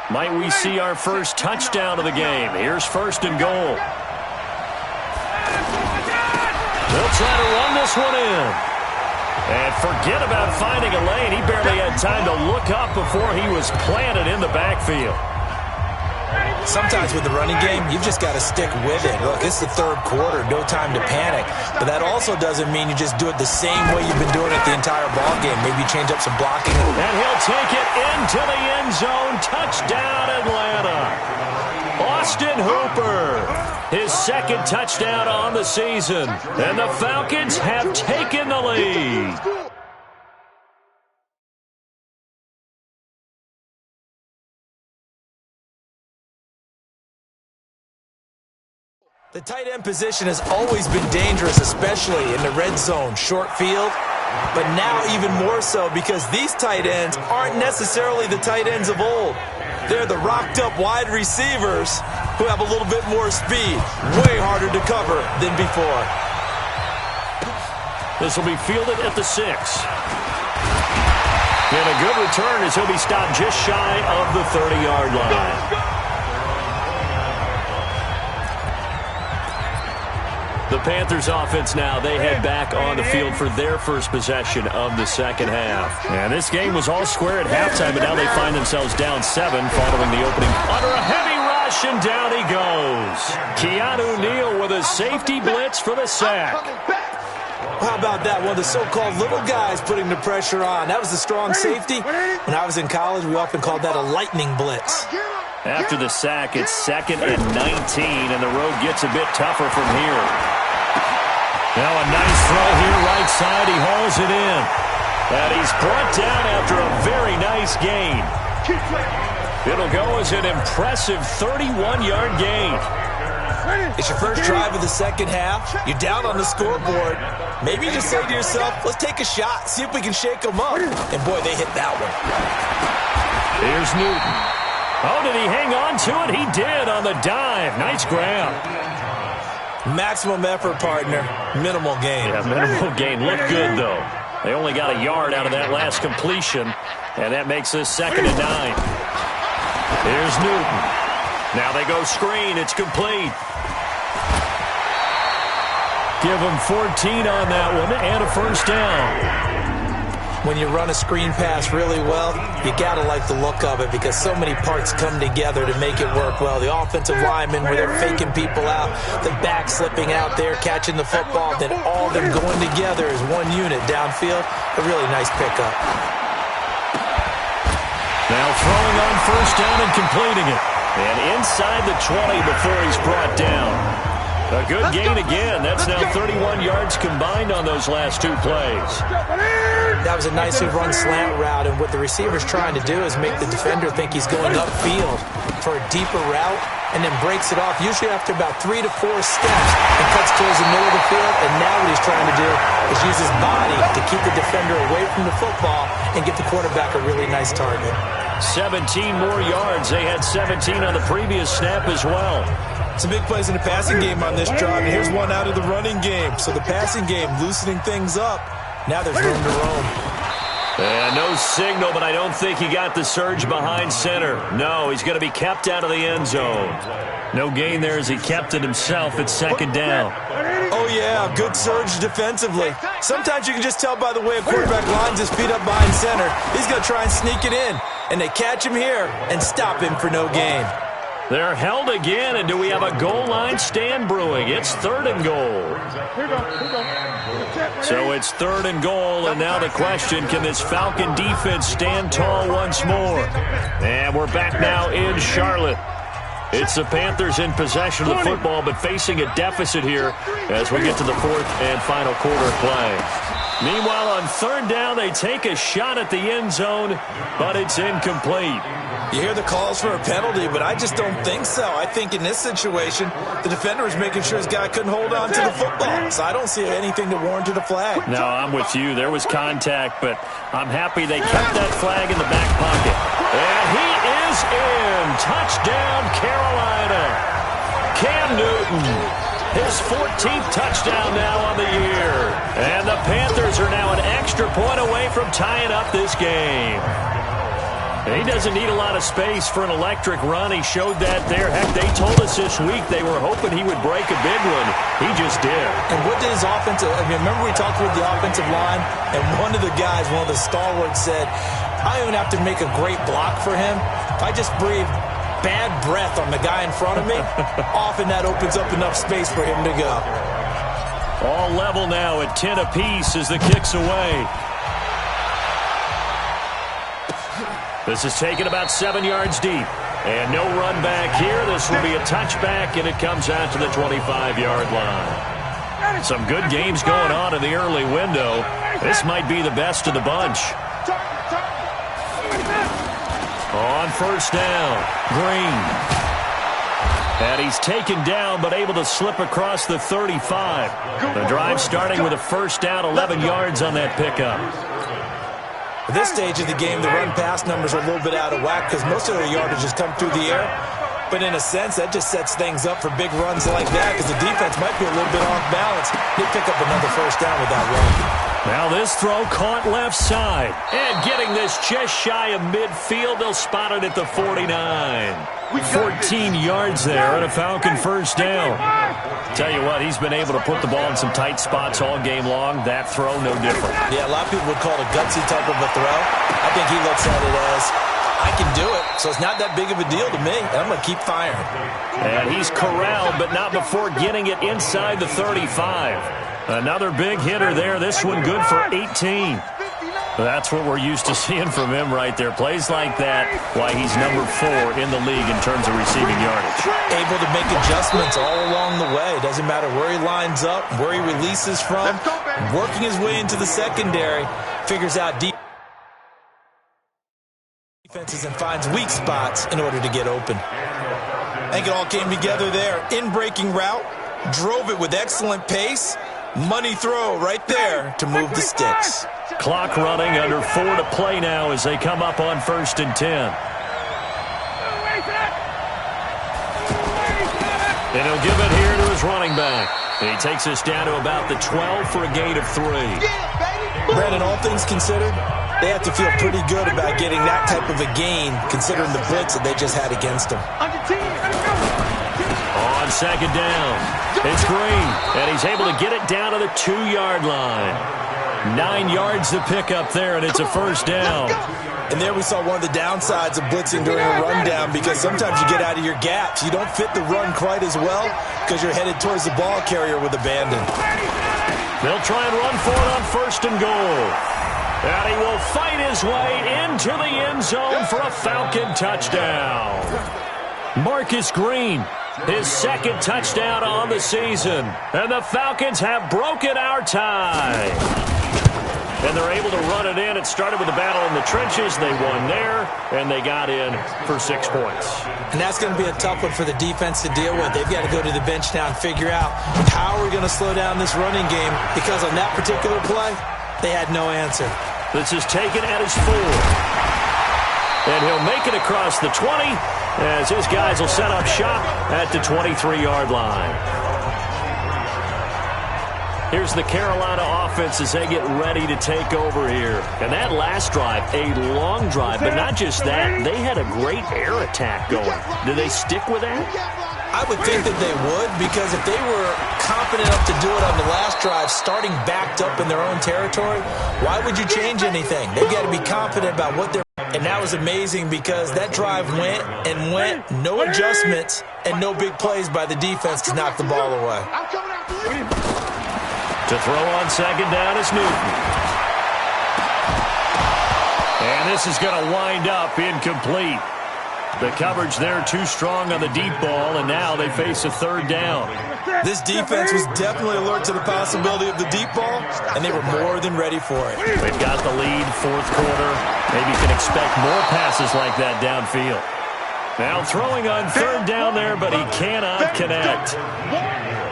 Might we see our first touchdown of the game? Here's first and goal. They'll try to run this one in. And forget about finding a lane. He barely had time to look up before he was planted in the backfield. Sometimes with the running game, you've just got to stick with it. Look, it's the third quarter, no time to panic. But that also doesn't mean you just do it the same way you've been doing it the entire ball game. Maybe change up some blocking. And he'll take it into the end zone. Touchdown, Atlanta. Austin Hooper, his second touchdown on the season. And the Falcons have taken the lead. The tight end position has always been dangerous, especially in the red zone, short field. But now even more so because these tight ends aren't necessarily the tight ends of old. They're the rocked-up wide receivers who have a little bit more speed. Way harder to cover than before. This will be fielded at the 6. And a good return as he'll be stopped just shy of the 30-yard line. The Panthers offense now, they head back on the field for their first possession of the second half. And this game was all square at halftime, but now they find themselves down 7 following the opening. Under a heavy rush, and down he goes. Keanu Neal with a safety blitz for the sack. How about that? One of the so-called little guys putting the pressure on. That was a strong safety. When I was in college, we often called that a lightning blitz. After the sack, it's 2nd and 19, and the road gets a bit tougher from here. Now a nice throw here, right side. He hauls it in. And he's brought down after a very nice gain. It'll go as an impressive 31-yard gain. It's your first drive of the second half. You're down on the scoreboard. Maybe you just say to yourself, let's take a shot, see if we can shake them up. And boy, they hit that one. Here's Newton. Oh, did he hang on to it? He did on the dive. Nice grab. Maximum effort, partner. Minimal gain. Yeah, minimal gain. Looked good, though. They only got a yard out of that last completion, and that makes this 2nd and 9. Here's Newton. Now they go screen. It's complete. Give him 14 on that one and a first down. When you run a screen pass really well, you got to like the look of it because so many parts come together to make it work well. The offensive linemen, where they're faking people out, the back slipping out there, catching the football, then all of them going together as one unit downfield. A really nice pickup. Now throwing on first down and completing it. And inside the 20 before he's brought down. A good gain again. That's now 31 yards combined on those last 2 plays. That was a nicely run slant route, and what the receiver's trying to do is make the defender think he's going upfield for a deeper route and then breaks it off, usually after about 3 to 4 steps, and cuts towards the middle of the field. And now what he's trying to do is use his body to keep the defender away from the football and get the quarterback a really nice target. 17 more yards. They had 17 on the previous snap as well. Some big plays in the passing game on this drive, and here's one out of the running game. So the passing game loosening things up. Now there's room to roam. And no signal, but I don't think he got the surge behind center. No, he's going to be kept out of the end zone. No gain there as he kept it himself. It's 2nd down. Oh, yeah, good surge defensively. Sometimes you can just tell by the way a quarterback lines his feet up behind center. He's going to try and sneak it in. And they catch him here and stop him for no gain. They're held again, and do we have a goal line stand brewing? It's 3rd and goal. So it's 3rd and goal, and now the question, can this Falcon defense stand tall once more? And we're back now in Charlotte. It's the Panthers in possession of the football, but facing a deficit here as we get to the 4th and final quarter play. Meanwhile, on third down, they take a shot at the end zone, but it's incomplete. You hear the calls for a penalty, but I just don't think so. I think in this situation, the defender was making sure his guy couldn't hold on to the football. So I don't see anything to warrant a flag. No, I'm with you. There was contact, but I'm happy they kept that flag in the back pocket. And he is in. Touchdown, Carolina. Cam Newton. His 14th touchdown now on the year. And the Panthers are now an extra point away from tying up this game. He doesn't need a lot of space for an electric run. He showed that there. Heck, they told us this week they were hoping he would break a big one. He just did. And what did his offensive... I mean, remember we talked with the offensive line, and one of the guys, one of the stalwarts said, I don't even have to make a great block for him. If I just breathe bad breath on the guy in front of me, often that opens up enough space for him to go. All level now at 10 apiece as the kick's away. This is taken about 7 yards deep. And no run back here. This will be a touchback, and it comes out to the 25-yard line. Some good games going on in the early window. This might be the best of the bunch. On first down, Green. And he's taken down but able to slip across the 35. The drive starting with a first down, 11 yards on that pickup. At this stage of the game, the run-pass numbers are a little bit out of whack because most of their yardage has come through the air. But in a sense, that just sets things up for big runs like that because the defense might be a little bit off balance. They pick up another first down with that run. Now this throw caught left side. And getting this just shy of midfield, they'll spot it at the 49. 14 yards there and a Falcon first down. Tell you what, he's been able to put the ball in some tight spots all game long. That throw, no different. Yeah, a lot of people would call it a gutsy type of a throw. I think he looks at it as, I can do it, so it's not that big of a deal to me, and I'm going to keep firing. And he's corralled, but not before getting it inside the 35. Another big hitter there. This one good for 18. That's what we're used to seeing from him right there. Plays like that, why he's number 4 in the league in terms of receiving yardage. Able to make adjustments all along the way. Doesn't matter where he lines up, where he releases from. Working his way into the secondary. Figures out defenses and finds weak spots in order to get open. I think it all came together there. In-breaking route. Drove it with excellent pace. Money throw right there to move the sticks. Clock running, under 4 to play now as they come up on 1st and 10. And he'll give it here to his running back. And he takes us down to about the 12 for a gain of 3. Brandon, all things considered, they have to feel pretty good about getting that type of a gain considering the blitz that they just had against them. On second down, it's Green, and he's able to get it down to the 2-yard line. 9 yards to pick up there, and it's a first down. And there we saw one of the downsides of blitzing during a rundown because sometimes you get out of your gaps. You don't fit the run quite as well because you're headed towards the ball carrier with abandon. They'll try and run for it on 1st and goal. And he will fight his way into the end zone for a Falcon touchdown. Marcus Green, his 2nd touchdown on the season. And the Falcons have broken our tie. And they're able to run it in. It started with a battle in the trenches. They won there, and they got in for 6 points. And that's going to be a tough one for the defense to deal with. They've got to go to the bench now and figure out how are we going to slow down this running game because on that particular play, they had no answer. This is taken at his 4. And he'll make it across the 20 as his guys will set up shop at the 23-yard line. Here's the Carolina offense as they get ready to take over here. And that last drive, a long drive, but not just that. They had a great air attack going. Do they stick with that? I would think that they would because if they were confident enough to do it on the last drive, starting backed up in their own territory, why would you change anything? They've got to be confident about what they're... And that was amazing because that drive went and went, no adjustments, and no big plays by the defense to knock the ball away. To throw on second down is Newton. And this is going to wind up incomplete. The coverage there too strong on the deep ball, and now they face a third down. This defense was definitely alert to the possibility of the deep ball, and they were more than ready for it. They've got the lead, fourth quarter. Maybe you can expect more passes like that downfield. Now throwing on third down there, but he cannot connect.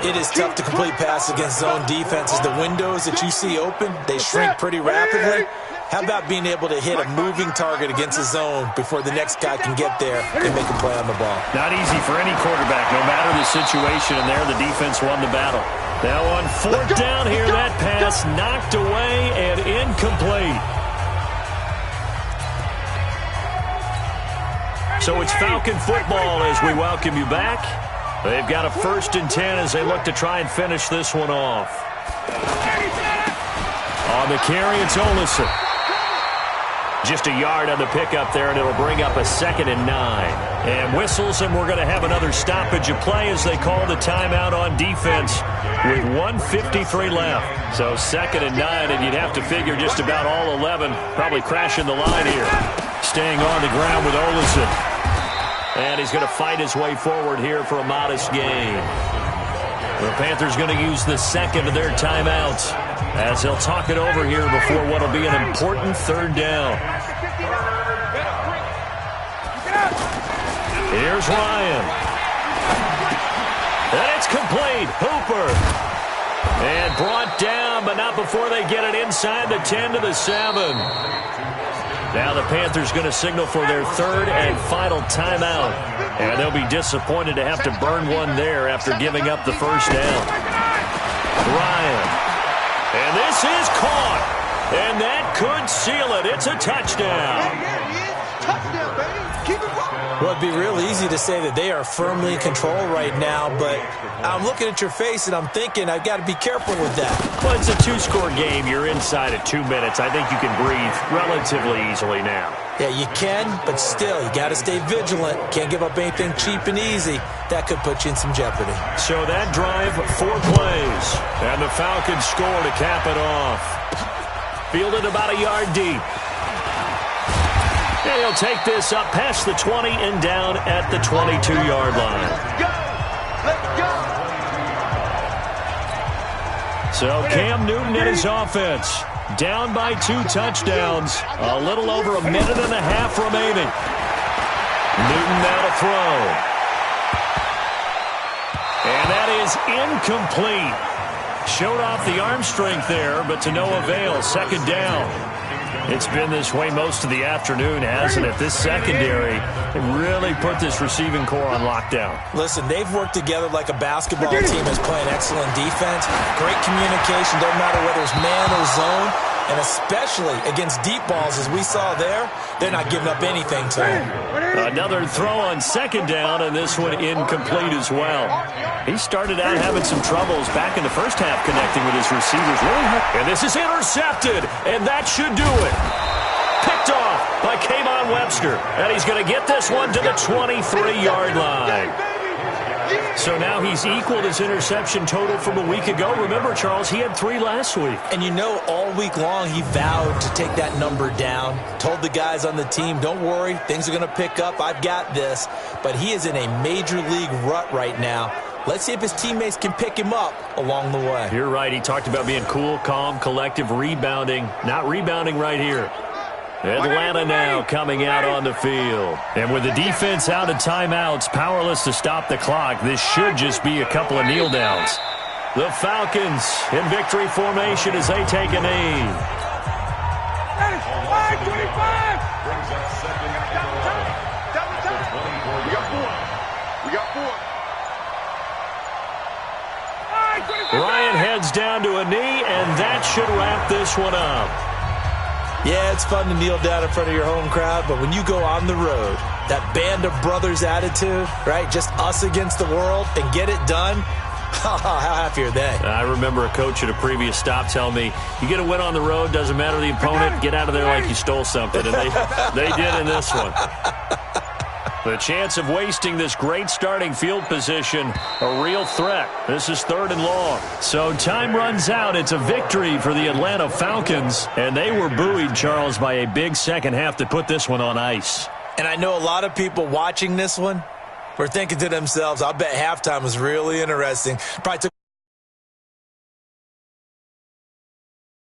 It is tough to complete passes against zone defenses. The windows that you see open, they shrink pretty rapidly. How about being able to hit a moving target against a zone before the next guy can get there and make a play on the ball? Not easy for any quarterback, no matter the situation, and there the defense won the battle. Now on fourth down here, that pass knocked away and incomplete. So it's Falcon football as we welcome you back. They've got a 1st and 10 as they look to try and finish this one off. On the carry, it's Olsen. Just a yard on the pickup there, and it'll bring up a 2nd and 9. And whistles, and we're going to have another stoppage of play as they call the timeout on defense with 1:53 left. So 2nd and 9, and you'd have to figure just about all 11 probably crashing the line here. Staying on the ground with Olsen. And he's going to fight his way forward here for a modest gain. The Panthers going to use the 2nd of their timeouts as they'll talk it over here before what will be an important third down. Here's Ryan. And it's complete. Hooper. And brought down, but not before they get it inside the 10 to the 7. Now the Panthers going to signal for their 3rd and final timeout. And they'll be disappointed to have to burn one there after giving up the first down. Ryan. And this is caught. And that could seal it. It's a touchdown. Touchdown, baby. Keep it rolling. Well, it'd be real easy to say that they are firmly in control right now, but I'm looking at your face and I'm thinking I've got to be careful with that. Well, it's a 2-score game. You're inside at 2 minutes. I think you can breathe relatively easily now. Yeah, you can, but still, you got to stay vigilant. Can't give up anything cheap and easy. That could put you in some jeopardy. So that drive, 4 plays, and the Falcons score to cap it off. Fielded about a yard deep. And he'll take this up past the 20 and down at the 22-yard line. Let's go. So Cam Newton and his offense down by 2 touchdowns. A little over a minute and a half remaining. Newton now to throw. And that is incomplete. Showed off the arm strength there, but to no avail. 2nd down. It's been this way most of the afternoon, hasn't it? This secondary really put this receiving core on lockdown. Listen, they've worked together like a basketball team that's playing excellent defense. Great communication, doesn't matter whether it's man or zone. And especially against deep balls, as we saw there, they're not giving up anything to him. Another throw on 2nd down, and this one incomplete as well. He started out having some troubles back in the first half connecting with his receivers. And this is intercepted, and that should do it. Picked off by Kayvon Webster, and he's going to get this one to the 23-yard line. So now he's equaled his interception total from a week ago. Remember, Charles, he had 3 last week. And you know, all week long he vowed to take that number down. Told the guys on the team, don't worry, things are going to pick up. I've got this. But he is in a major league rut right now. Let's see if his teammates can pick him up along the way. You're right. He talked about being cool, calm, collective, rebounding. Not rebounding right here. Atlanta now coming out on the field. And with the defense out of timeouts, powerless to stop the clock, this should just be a couple of kneel downs. The Falcons in victory formation as they take a knee. Ryan heads down to a knee, and that should wrap this one up. Yeah, it's fun to kneel down in front of your home crowd, but when you go on the road, that band of brothers attitude, right, just us against the world, and get it done, how happy are they? I remember a coach at a previous stop telling me, you get a win on the road, doesn't matter the opponent, get out of there like you stole something, and they did in this one. The chance of wasting this great starting field position, a real threat. This is 3rd and long. So time runs out. It's a victory for the Atlanta Falcons. And they were buoyed, Charles, by a big second half to put this one on ice. And I know a lot of people watching this one were thinking to themselves, I'll bet halftime was really interesting. Probably took